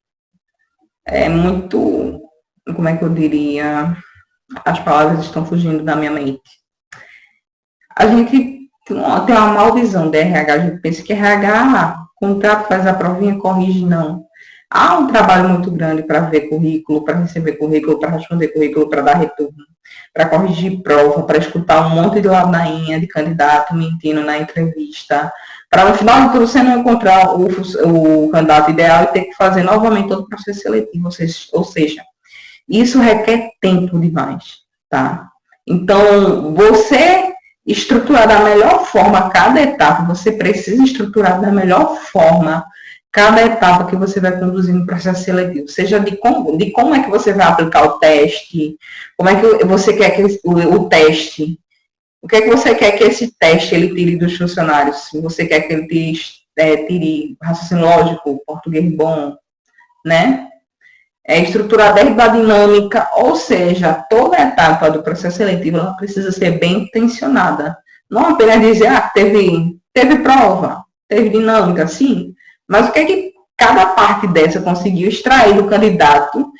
como é que eu diria, as palavras estão fugindo da minha mente. A gente tem uma mal visão de RH, a gente pensa que RH, contrato, faz a provinha, corrige, não. Há um trabalho muito grande para ver currículo, para receber currículo, para responder currículo, para dar retorno, para corrigir prova, para escutar um monte de ladainha de candidato mentindo na entrevista, para no final de tudo você não encontrar o candidato ideal e ter que fazer novamente todo o processo seletivo, ou seja, isso requer tempo demais, tá? Então, você estruturar da melhor forma cada etapa, você precisa estruturar da melhor forma cada etapa que você vai conduzir no processo seletivo, seja de como é que você vai aplicar o teste, como é que você quer que o teste, o que é que você quer que esse teste ele tire dos funcionários, se você quer que ele tire raciocínio lógico, português bom, né? Estruturar desde a dinâmica, ou seja, toda a etapa do processo seletivo ela precisa ser bem intencionada. Não apenas dizer, teve prova, teve dinâmica, sim, mas o que é que cada parte dessa conseguiu extrair do candidato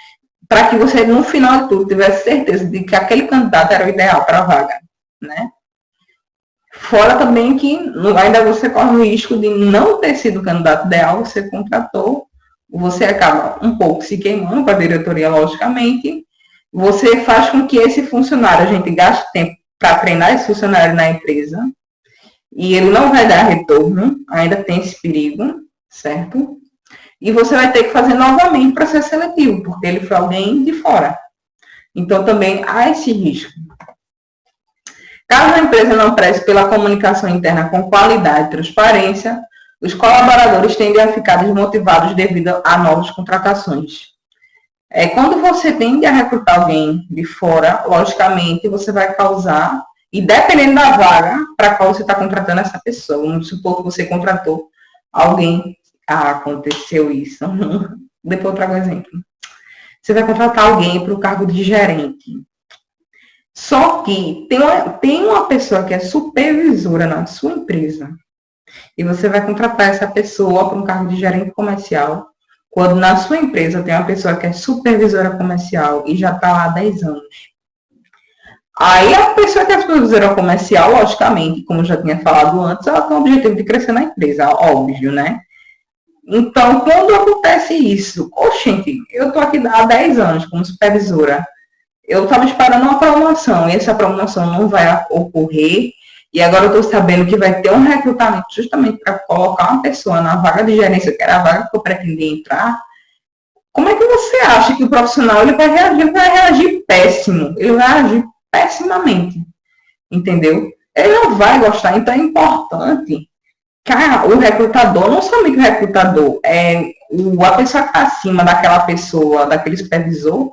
para que você, no final de tudo, tivesse certeza de que aquele candidato era o ideal para a vaga, né? Fora também que ainda você corre o risco de não ter sido o candidato ideal, você contratou, você acaba um pouco se queimando para a diretoria, logicamente, você faz com que esse funcionário, a gente gaste tempo para treinar esse funcionário na empresa, e ele não vai dar retorno, ainda tem esse perigo, certo? E você vai ter que fazer novamente o processo seletivo, porque ele foi alguém de fora. Então, também há esse risco. Caso a empresa não preze pela comunicação interna com qualidade e transparência, os colaboradores tendem a ficar desmotivados devido a novas contratações. Quando você tende a recrutar alguém de fora, logicamente você vai causar, e dependendo da vaga para a qual você está contratando essa pessoa, vamos supor que você contratou alguém, aconteceu isso, depois eu trago um exemplo. Você vai contratar alguém para o cargo de gerente. Só que tem uma pessoa que é supervisora na sua empresa, e você vai contratar essa pessoa para um cargo de gerente comercial, quando na sua empresa tem uma pessoa que é supervisora comercial e já está lá há 10 anos. Aí a pessoa que é supervisora comercial, logicamente, como eu já tinha falado antes, ela tem o objetivo de crescer na empresa, óbvio, né? Então, quando acontece isso, gente, eu estou aqui há 10 anos como supervisora, eu estava esperando uma promoção, e essa promoção não vai ocorrer, e agora eu estou sabendo que vai ter um recrutamento justamente para colocar uma pessoa na vaga de gerência, que era a vaga que eu pretendia entrar. Como é que você acha que o profissional ele vai reagir? Ele vai reagir péssimo, ele vai agir pessimamente, entendeu? Ele não vai gostar, então é importante que o recrutador, não somente o recrutador, a pessoa que está acima daquela pessoa, daquele supervisor,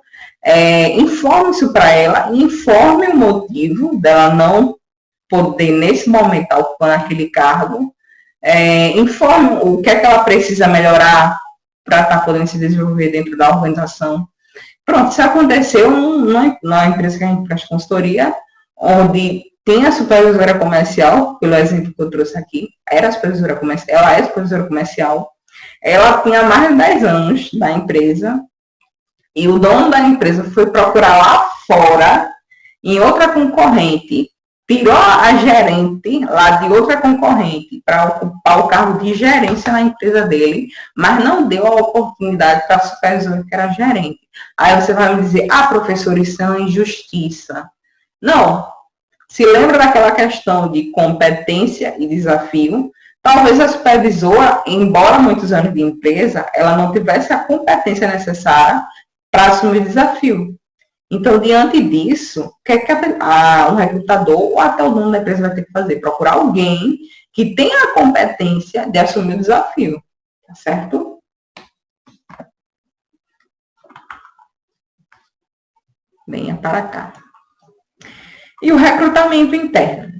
informe isso para ela, informe o motivo dela não poder, nesse momento, estar ocupando aquele cargo, informe o que é que ela precisa melhorar para estar podendo se desenvolver dentro da organização. Pronto, isso aconteceu numa empresa que a gente presta consultoria, onde tem a supervisora comercial, pelo exemplo que eu trouxe aqui, ela é supervisora comercial, ela tinha mais de 10 anos na empresa, e o dono da empresa foi procurar lá fora, em outra concorrente, tirou a gerente lá de outra concorrente para ocupar o cargo de gerência na empresa dele, mas não deu a oportunidade para a supervisora que era gerente. Aí você vai me dizer, professor, isso é uma injustiça. Não. Se lembra daquela questão de competência e desafio? Talvez a supervisora, embora muitos anos de empresa, ela não tivesse a competência necessária para assumir o desafio. Então, diante disso, o que é que um recrutador ou até o dono da empresa vai ter que fazer? Procurar alguém que tenha a competência de assumir o desafio, tá certo? Venha para cá. E o recrutamento interno?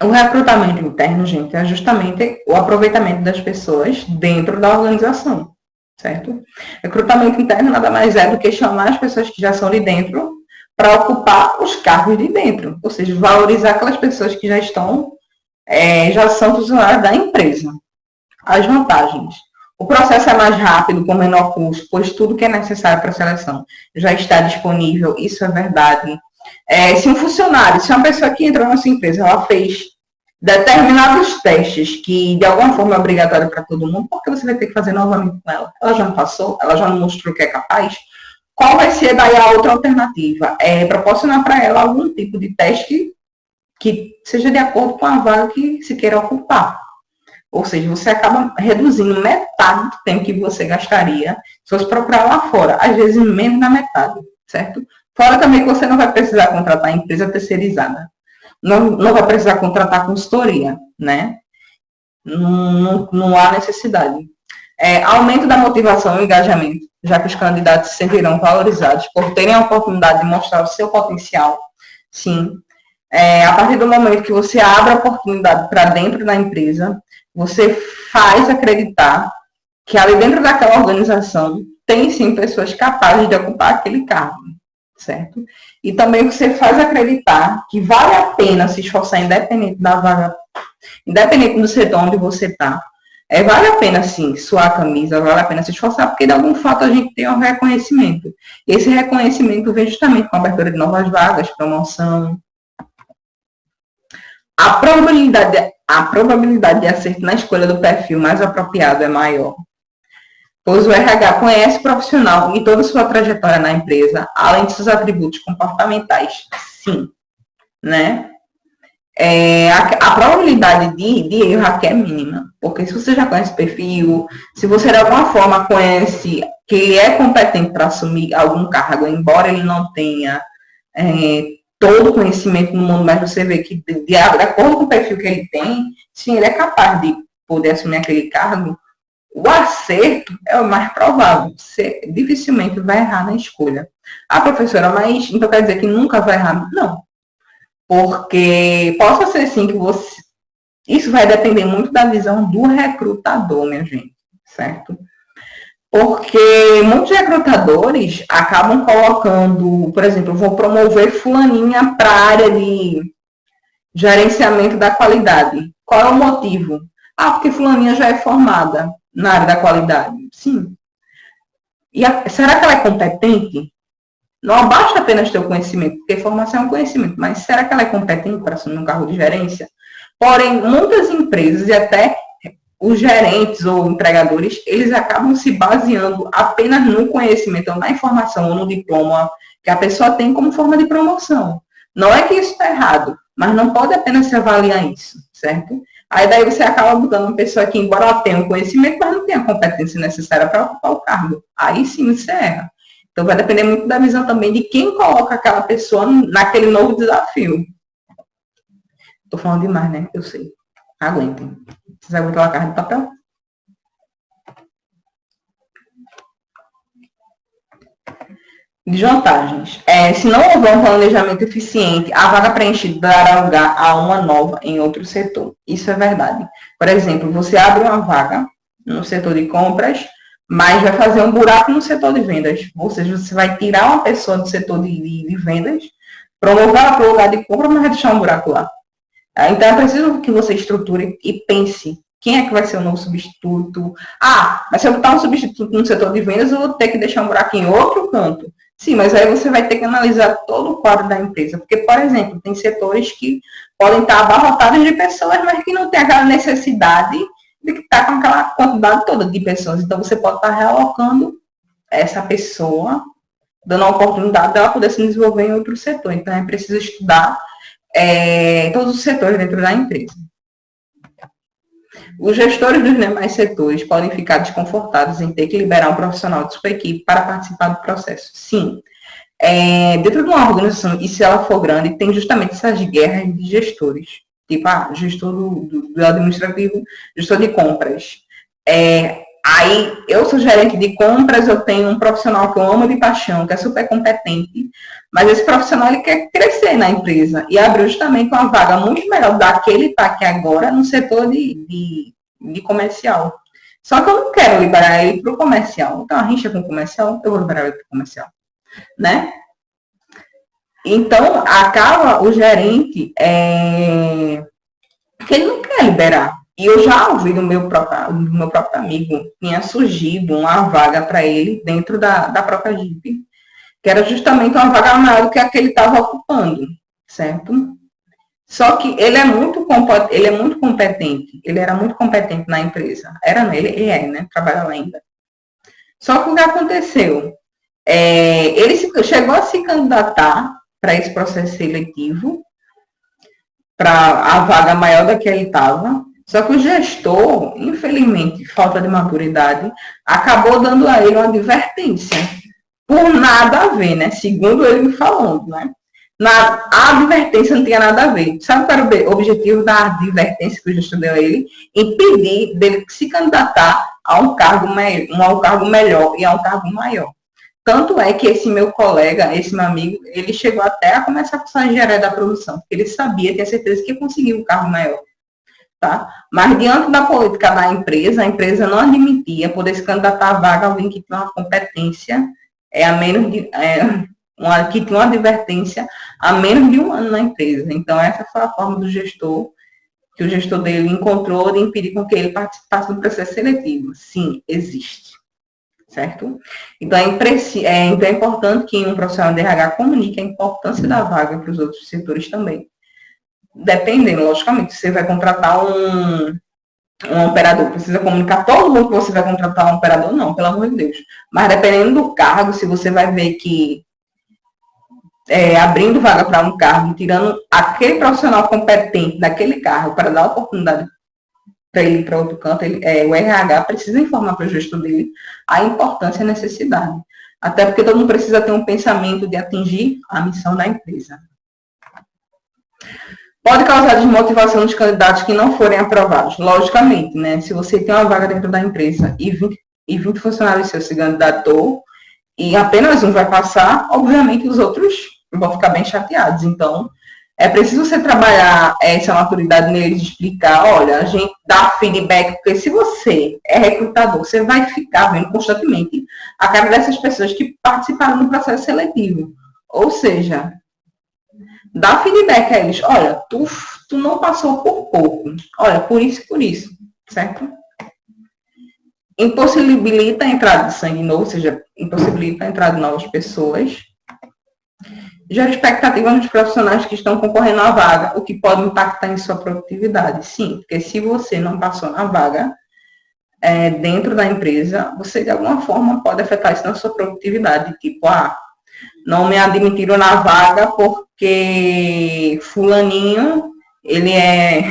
O recrutamento interno, gente, é justamente o aproveitamento das pessoas dentro da organização. Certo? Recrutamento interno nada mais é do que chamar as pessoas que já são de dentro para ocupar os cargos de dentro, ou seja, valorizar aquelas pessoas que já estão, já são funcionários da empresa. As vantagens. O processo é mais rápido, com menor custo, pois tudo que é necessário para a seleção já está disponível, isso é verdade. Se um funcionário, se uma pessoa que entrou na sua empresa, ela fez determinados testes que de alguma forma é obrigatório para todo mundo, porque você vai ter que fazer novamente com ela. Ela já não passou, ela já não mostrou que é capaz. Qual vai ser daí a outra alternativa? Proporcionar para ela algum tipo de teste que seja de acordo com a vaga que se queira ocupar. Ou seja, você acaba reduzindo metade do tempo que você gastaria se fosse procurar lá fora, às vezes menos da metade, certo? Fora também que você não vai precisar contratar empresa terceirizada. Não vai precisar contratar consultoria, né? Não há necessidade. Aumento da motivação e engajamento, já que os candidatos se sentirão valorizados por terem a oportunidade de mostrar o seu potencial. Sim. A partir do momento que você abre a oportunidade para dentro da empresa, você faz acreditar que ali dentro daquela organização tem sim pessoas capazes de ocupar aquele cargo, certo? E também você faz acreditar que vale a pena se esforçar independente da vaga, independente do setor onde você está. Vale a pena, sim, suar a camisa, vale a pena se esforçar, porque de algum fato a gente tem um reconhecimento. Esse reconhecimento vem justamente com a abertura de novas vagas, promoção. A probabilidade de acerto na escolha do perfil mais apropriado é maior, pois o RH conhece o profissional e toda a sua trajetória na empresa, além de seus atributos comportamentais. Sim, né? A probabilidade de erro aqui é mínima, porque se você já conhece o perfil, se você de alguma forma conhece que é competente para assumir algum cargo, embora ele não tenha todo o conhecimento no mundo, mas você vê que, de acordo com o perfil que ele tem, sim, ele é capaz de poder assumir aquele cargo, o acerto é o mais provável. Você dificilmente vai errar na escolha. Ah, professora, mas então quer dizer que nunca vai errar? Não. Porque possa ser sim que você. Isso vai depender muito da visão do recrutador, minha gente, certo? Porque muitos recrutadores acabam colocando, por exemplo, eu vou promover fulaninha para a área de gerenciamento da qualidade. Qual é o motivo? Ah, porque fulaninha já é formada na área da qualidade. Sim. Será que ela é competente? Não basta apenas ter o conhecimento, porque formação é um conhecimento, mas será que ela é competente para assumir um cargo de gerência? Porém, muitas empresas e até os gerentes ou empregadores, eles acabam se baseando apenas no conhecimento, ou na informação, ou no diploma que a pessoa tem como forma de promoção. Não é que isso está errado, mas não pode apenas se avaliar isso, certo? Aí daí você acaba botando uma pessoa que, embora ela tenha o conhecimento, mas não tenha a competência necessária para ocupar o cargo. Aí sim você erra. Então vai depender muito da visão também de quem coloca aquela pessoa naquele novo desafio. Estou falando demais, né? Eu sei. Aguentem. Vocês aguentam a carta de papel? Desvantagens. Se não houver um planejamento eficiente, a vaga preenchida dará lugar a uma nova em outro setor. Isso é verdade. Por exemplo, você abre uma vaga no setor de compras, mas vai fazer um buraco no setor de vendas. Ou seja, você vai tirar uma pessoa do setor de vendas, promover ela para o lugar de compra, mas vai deixar um buraco lá. Então, é preciso que você estruture e pense quem é que vai ser o novo substituto. Ah, mas se eu botar um substituto no setor de vendas, eu vou ter que deixar um buraco em outro canto. Sim, mas aí você vai ter que analisar todo o quadro da empresa. Porque, por exemplo, tem setores que podem estar abarrotados de pessoas, mas que não tem aquela necessidade de que está com aquela quantidade toda de pessoas. Então, você pode estar realocando essa pessoa, dando a oportunidade dela poder se desenvolver em outro setor. Então, é preciso estudar todos os setores dentro da empresa. Os gestores dos demais setores podem ficar desconfortados em ter que liberar um profissional de sua equipe para participar do processo. Sim, dentro de uma organização, e se ela for grande, tem justamente essas guerras de gestores. Tipo, gestor do administrativo, gestor de compras. Aí, eu sou gerente de compras, eu tenho um profissional que eu amo de paixão, que é super competente, mas esse profissional ele quer crescer na empresa e abriu justamente uma vaga muito melhor da que ele está aqui agora no setor de comercial. Só que eu não quero liberar ele para o comercial. Então, a rixa com o comercial, eu vou liberar ele para o comercial. Né? Então, acaba o gerente que ele não quer liberar. E eu já ouvi do meu próprio amigo, tinha surgido uma vaga para ele dentro da própria JIP, que era justamente uma vaga maior do que a que ele estava ocupando, certo? Só que ele é muito competente, ele era muito competente na empresa. Ele é, né? Trabalha lá ainda. Só que o que aconteceu? Ele chegou a se candidatar para esse processo seletivo, para a vaga maior da que ele estava, só que o gestor, infelizmente, falta de maturidade, acabou dando a ele uma advertência, por nada a ver, né? Segundo ele me falando, né? A advertência não tinha nada a ver. Sabe qual era o objetivo da advertência que o gestor deu a ele? Impedir dele se candidatar a um cargo melhor e a um cargo maior. Tanto é que esse meu colega, esse meu amigo, ele chegou até a começar com a engenharia da produção, porque ele sabia, tinha certeza que ia conseguir um cargo maior. Tá? Mas diante da política da empresa, a empresa não admitia poder se candidatar a vaga alguém que tinha uma competência que tinha uma advertência a menos de um ano na empresa. Então, essa foi a forma do gestor, que o gestor dele encontrou de impedir com que ele participasse do processo seletivo. Sim, existe. Certo? Então, é importante que um profissional de RH comunique a importância da vaga para os outros setores também. Dependendo, logicamente, se você vai contratar um operador, precisa comunicar todo mundo que você vai contratar um operador? Não, pelo amor de Deus. Mas dependendo do cargo, se você vai ver que abrindo vaga para um cargo, tirando aquele profissional competente daquele cargo para dar oportunidade para ele ir para outro canto, o RH precisa informar para o gestor dele a importância e a necessidade. Até porque todo mundo precisa ter um pensamento de atingir a missão da empresa. Pode causar desmotivação dos candidatos que não forem aprovados. Logicamente, né? Se você tem uma vaga dentro da empresa e 20 funcionários seus se candidatou e apenas um vai passar, obviamente os outros vão ficar bem chateados. Então, é preciso você trabalhar essa maturidade neles, explicar, olha, a gente dá feedback, porque se você é recrutador, você vai ficar vendo constantemente a cara dessas pessoas que participaram do processo seletivo. Ou seja, dá feedback a eles, olha, tu não passou por pouco, olha, por isso, certo? Impossibilita a entrada de sangue novo, ou seja, impossibilita a entrada de novas pessoas. Gera expectativa nos profissionais que estão concorrendo à vaga, o que pode impactar em sua produtividade. Sim, porque se você não passou na vaga dentro da empresa, você de alguma forma pode afetar isso na sua produtividade. Tipo, não me admitiram na vaga porque fulaninho, ele é,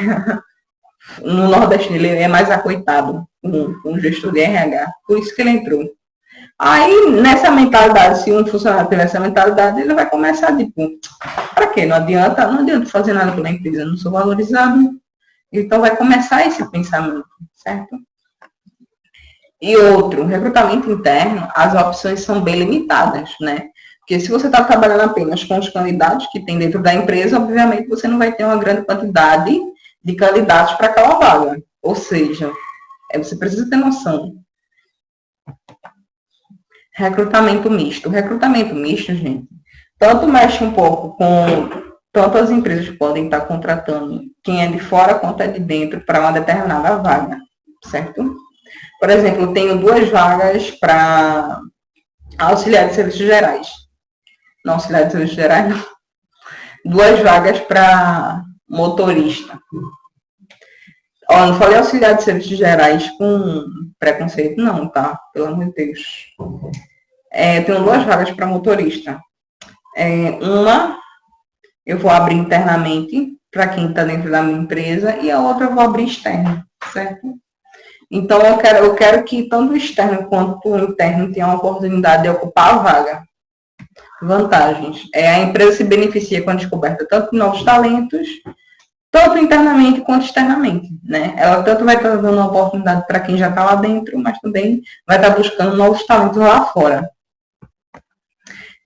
no Nordeste, ele é mais acoitado, um gestor de RH, por isso que ele entrou. Aí, nessa mentalidade, se um funcionário tiver essa mentalidade, ele vai começar, tipo, para quê? Não adianta fazer nada pela empresa, não sou valorizado. Então, vai começar esse pensamento, certo? E outro, recrutamento interno, as opções são bem limitadas, né? Porque se você está trabalhando apenas com os candidatos que tem dentro da empresa, obviamente você não vai ter uma grande quantidade de candidatos para aquela vaga. Ou seja, você precisa ter noção. Recrutamento misto. O recrutamento misto, gente, tanto mexe um pouco com... Tanto as empresas podem estar contratando quem é de fora quanto é de dentro para uma determinada vaga, certo? Por exemplo, eu tenho 2 vagas para auxiliar de serviços gerais. Não, auxiliar de serviços gerais, não. 2 vagas para motorista. Ó, não falei auxiliar de serviços gerais com preconceito, não, tá? Pelo amor de Deus. Eu tenho 2 vagas para motorista. Uma eu vou abrir internamente para quem está dentro da minha empresa e a outra eu vou abrir externo, certo? Então, eu quero que tanto o externo quanto o interno tenham a oportunidade de ocupar a vaga. Vantagens. A empresa se beneficia com a descoberta tanto de novos talentos, tanto internamente quanto externamente, né? Ela tanto vai estar dando uma oportunidade para quem já está lá dentro, mas também vai estar buscando novos talentos lá fora.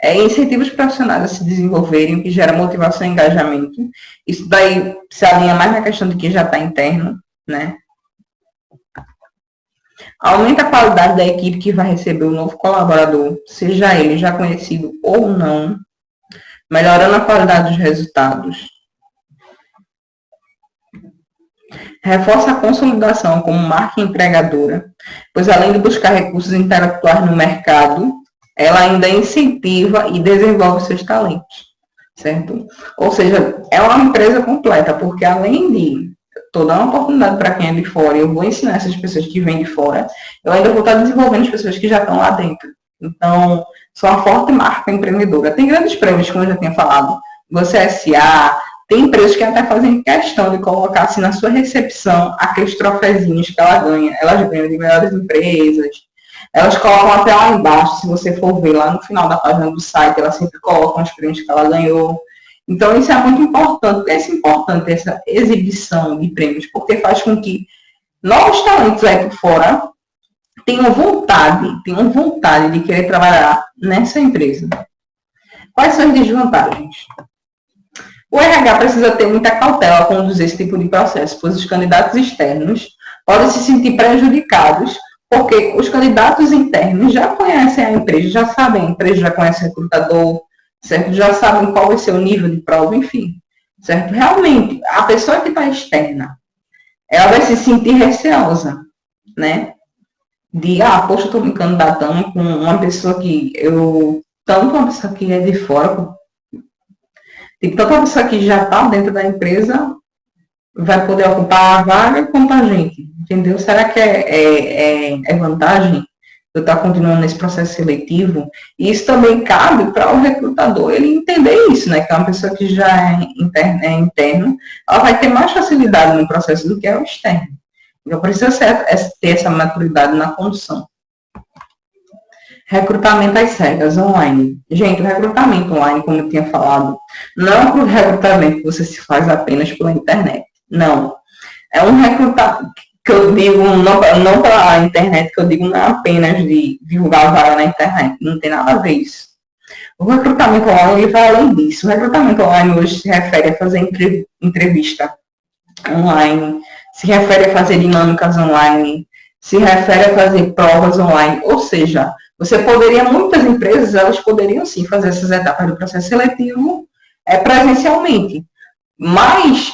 Incentivos profissionais a se desenvolverem, o que gera motivação e engajamento. Isso daí se alinha mais na questão de quem já está interno, né? Aumenta a qualidade da equipe que vai receber o novo colaborador, seja ele já conhecido ou não, melhorando a qualidade dos resultados. Reforça a consolidação como marca empregadora, pois além de buscar recursos intelectuais no mercado, ela ainda incentiva e desenvolve seus talentos, certo? Ou seja, é uma empresa completa, porque além de estou dando uma oportunidade para quem é de fora, eu vou ensinar essas pessoas que vêm de fora, eu ainda vou estar desenvolvendo as pessoas que já estão lá dentro. Então, sou uma forte marca empreendedora. Tem grandes prêmios, como eu já tinha falado, você SA, tem empresas que até fazem questão de colocar assim na sua recepção aqueles trofézinhos que ela ganha. Elas ganham de melhores empresas. Elas colocam até lá embaixo, se você for ver lá no final da página do site, elas sempre colocam os prêmios que ela ganhou. Então, isso é muito importante. Por que é importante essa exibição de prêmios? Porque faz com que novos talentos aí por fora tenham vontade de querer trabalhar nessa empresa. Quais são as desvantagens? O RH precisa ter muita cautela ao conduzir esse tipo de processo, pois os candidatos externos podem se sentir prejudicados, porque os candidatos internos já conhecem a empresa, já sabem, a empresa já conhece o recrutador, certo? Já sabem qual vai ser o nível de prova, enfim, certo? Realmente, a pessoa que está externa, ela vai se sentir receosa, né? Poxa, eu estou me candidatando com uma pessoa que tanto uma pessoa que é de fora, tanto uma pessoa que já está dentro da empresa vai poder ocupar a vaga quanto a gente, entendeu? Será que é vantagem eu estar continuando nesse processo seletivo? E isso também cabe para o recrutador ele entender isso, né? Que é uma pessoa que já é interno, ela vai ter mais facilidade no processo do que é o externo. Então, precisa ter essa maturidade na condução. Recrutamento às cegas, online. Gente, o recrutamento online, como eu tinha falado, não é um recrutamento que você se faz apenas pela internet. Não. É um recrutamento que eu digo, não pela internet, que eu digo não é apenas de divulgar vaga na internet. Não tem nada a ver isso. O recrutamento online ele vai além disso. O recrutamento online hoje se refere a fazer entrevista online, se refere a fazer dinâmicas online, se refere a fazer provas online, ou seja, muitas empresas, elas poderiam sim fazer essas etapas do processo seletivo presencialmente, mas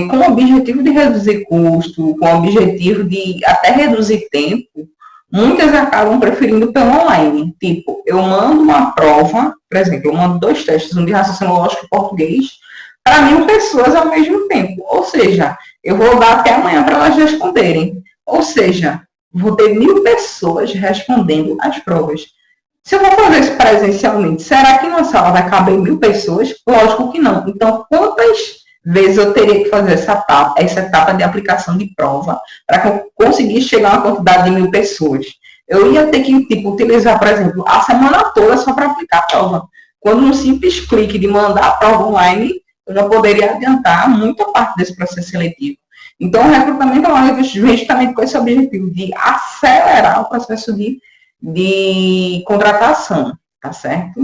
com o objetivo de reduzir custo, com o objetivo de até reduzir tempo, muitas acabam preferindo pelo online. Tipo, eu mando uma prova, por exemplo, eu mando 2 testes, um de raciocínio lógico e português, para 1.000 pessoas ao mesmo tempo. Ou seja, eu vou dar até amanhã para elas responderem. Ou seja, vou ter 1.000 pessoas respondendo as provas. Se eu vou fazer isso presencialmente, será que na sala vai caber 1.000 pessoas? Lógico que não. Então, quantas vezes eu teria que fazer essa etapa de aplicação de prova para que eu conseguisse chegar a uma quantidade de 1.000 pessoas? Eu ia ter que, tipo, utilizar, por exemplo, a semana toda só para aplicar a prova. Quando um simples clique de mandar a prova online, eu já poderia adiantar muita parte desse processo seletivo. Então, o recrutamento online vem justamente com esse objetivo de acelerar o processo de contratação, tá certo?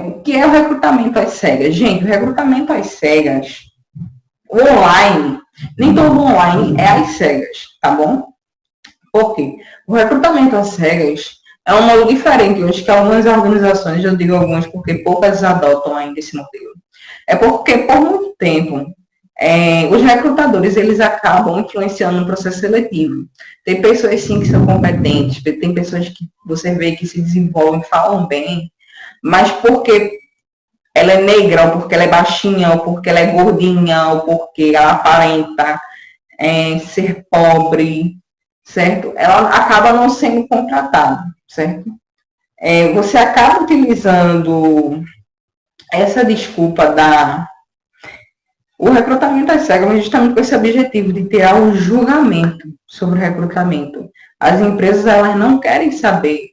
O que é o recrutamento às cegas? Gente, o recrutamento às cegas, o online, nem todo online é às cegas, tá bom? Por quê? O recrutamento às cegas é um modo diferente hoje que algumas organizações, eu digo algumas porque poucas adotam ainda esse modelo. É porque, por muito tempo, os recrutadores, eles acabam influenciando no processo seletivo. Tem pessoas, sim, que são competentes, tem pessoas que você vê que se desenvolvem, falam bem, mas porque ela é negra, ou porque ela é baixinha, ou porque ela é gordinha, ou porque ela aparenta ser pobre, certo? Ela acaba não sendo contratada, certo? Você acaba utilizando essa desculpa o recrutamento às cegas, mas justamente com esse objetivo de tirar o julgamento sobre o recrutamento. As empresas, elas não querem saber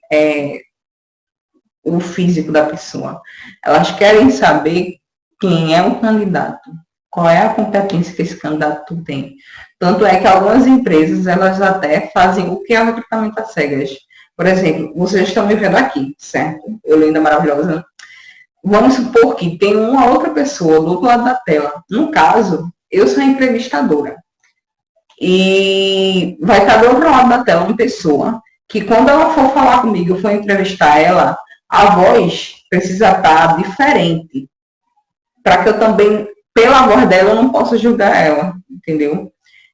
o físico da pessoa. Elas querem saber quem é o candidato, qual é a competência que esse candidato tem. Tanto é que algumas empresas, elas até fazem o que é o recrutamento às cegas. Por exemplo, vocês estão me vendo aqui, certo? Eu, linda, maravilhosa. Vamos supor que tem uma outra pessoa do outro lado da tela. No caso, eu sou a entrevistadora. E vai estar do outro lado da tela uma pessoa que, quando ela for falar comigo, eu for entrevistar ela, a voz precisa estar diferente. Para que eu também, pela voz dela, eu não possa julgar ela, entendeu?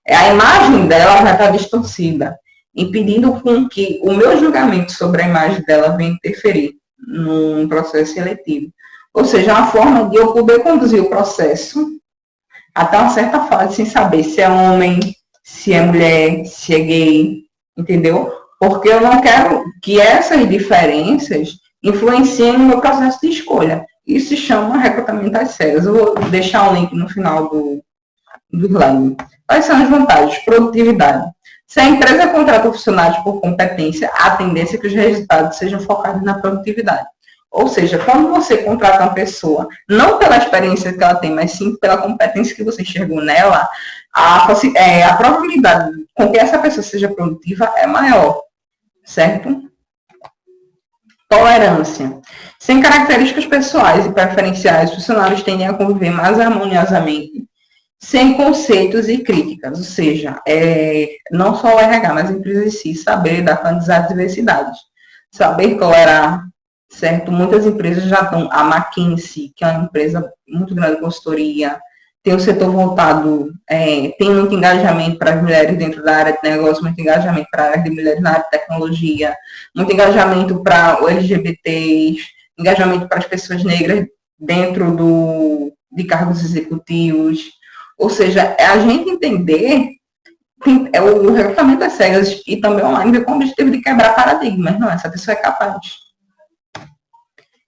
A imagem dela vai estar distorcida, impedindo com que o meu julgamento sobre a imagem dela venha interferir num processo seletivo. Ou seja, uma forma de eu poder conduzir o processo até uma certa fase, sem saber se é homem, se é mulher, se é gay, entendeu? Porque eu não quero que essas diferenças influenciem no meu processo de escolha. Isso se chama recrutamento às cegas. Eu vou deixar o link no final do slide. Quais são as vantagens? Produtividade. Se a empresa contrata funcionários por competência, a tendência é que os resultados sejam focados na produtividade. Ou seja, quando você contrata uma pessoa, não pela experiência que ela tem, mas sim pela competência que você enxergou nela, a probabilidade com que essa pessoa seja produtiva é maior, certo? Tolerância. Sem características pessoais e preferenciais, os funcionários tendem a conviver mais harmoniosamente, sem conceitos e críticas. Ou seja, não só o RH, mas a empresa em si, saber lidar com as adversidades, saber tolerar, certo? Muitas empresas já estão, a McKinsey, que é uma empresa muito grande de consultoria, tem o setor voltado, tem muito engajamento para as mulheres dentro da área de negócio, muito engajamento para a área de mulheres na área de tecnologia, muito engajamento para o LGBTs, engajamento para as pessoas negras dentro de cargos executivos. Ou seja, é a gente entender o recrutamento às cegas e também online com o objetivo de quebrar paradigmas. Não, essa pessoa é capaz.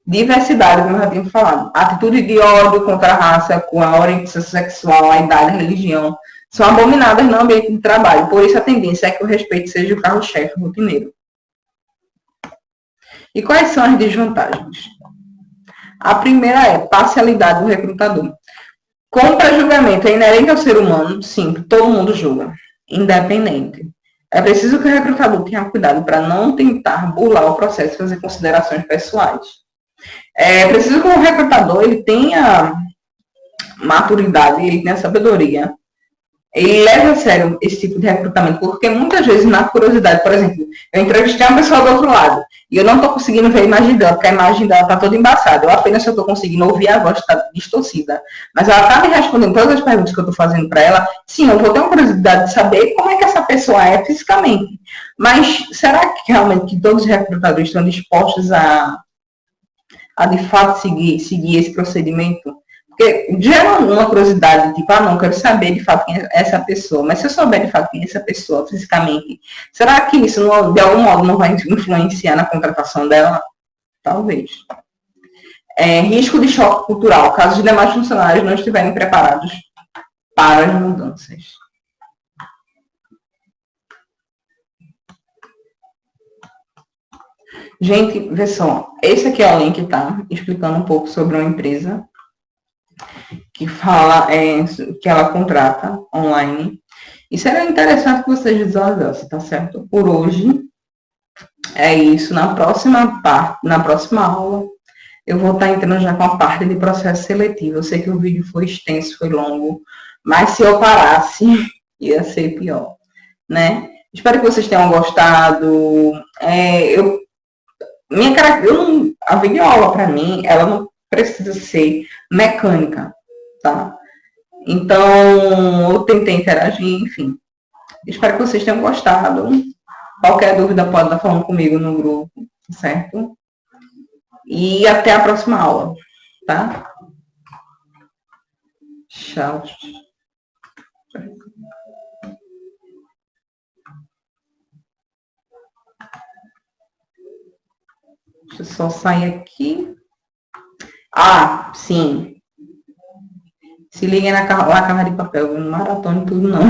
Diversidade, como eu já tinha falado. Atitude de ódio contra a raça, com a orientação sexual, a idade, a religião, são abominadas no ambiente de trabalho. Por isso, a tendência é que o respeito seja o carro-chefe rotineiro. E quais são as desvantagens? A primeira é parcialidade do recrutador. Como pré-julgamento é inerente ao ser humano, sim, todo mundo julga, independente. É preciso que o recrutador tenha cuidado para não tentar burlar o processo e fazer considerações pessoais. É preciso que o recrutador ele tenha maturidade, ele tenha sabedoria, ele leva a sério esse tipo de recrutamento, porque muitas vezes, na curiosidade, por exemplo, eu entrevistei uma pessoa do outro lado, e eu não estou conseguindo ver a imagem dela, porque a imagem dela está toda embaçada. Eu apenas estou conseguindo ouvir a voz, está distorcida. Mas ela está me respondendo todas as perguntas que eu estou fazendo para ela. Sim, eu vou ter uma curiosidade de saber como é que essa pessoa é fisicamente. Mas será que realmente que todos os recrutadores estão dispostos a de fato seguir esse procedimento? Porque gera uma curiosidade, tipo, não, quero saber de fato quem é essa pessoa, mas se eu souber de fato quem é essa pessoa fisicamente, será que isso de algum modo não vai influenciar na contratação dela? Talvez. Risco de choque cultural, caso os demais funcionários não estiverem preparados para as mudanças. Gente, vê só, esse aqui é o link, tá? Explicando um pouco sobre uma empresa que fala que ela contrata online. E seria interessante que vocês visualizassem, tá certo? Por hoje é isso. Na próxima aula, eu vou estar entrando já com a parte de processo seletivo. Eu sei que o vídeo foi extenso, foi longo, mas se eu parasse, ia ser pior, né? Espero que vocês tenham gostado. A videoaula, para mim, ela não precisa ser mecânica, tá? Então, eu tentei interagir, enfim. Espero que vocês tenham gostado. Qualquer dúvida pode estar falando comigo no grupo, certo? E até a próxima aula, tá? Tchau. Deixa eu só sair aqui. Ah, sim. Se liguem na Casa de Papel, não maratona tudo não.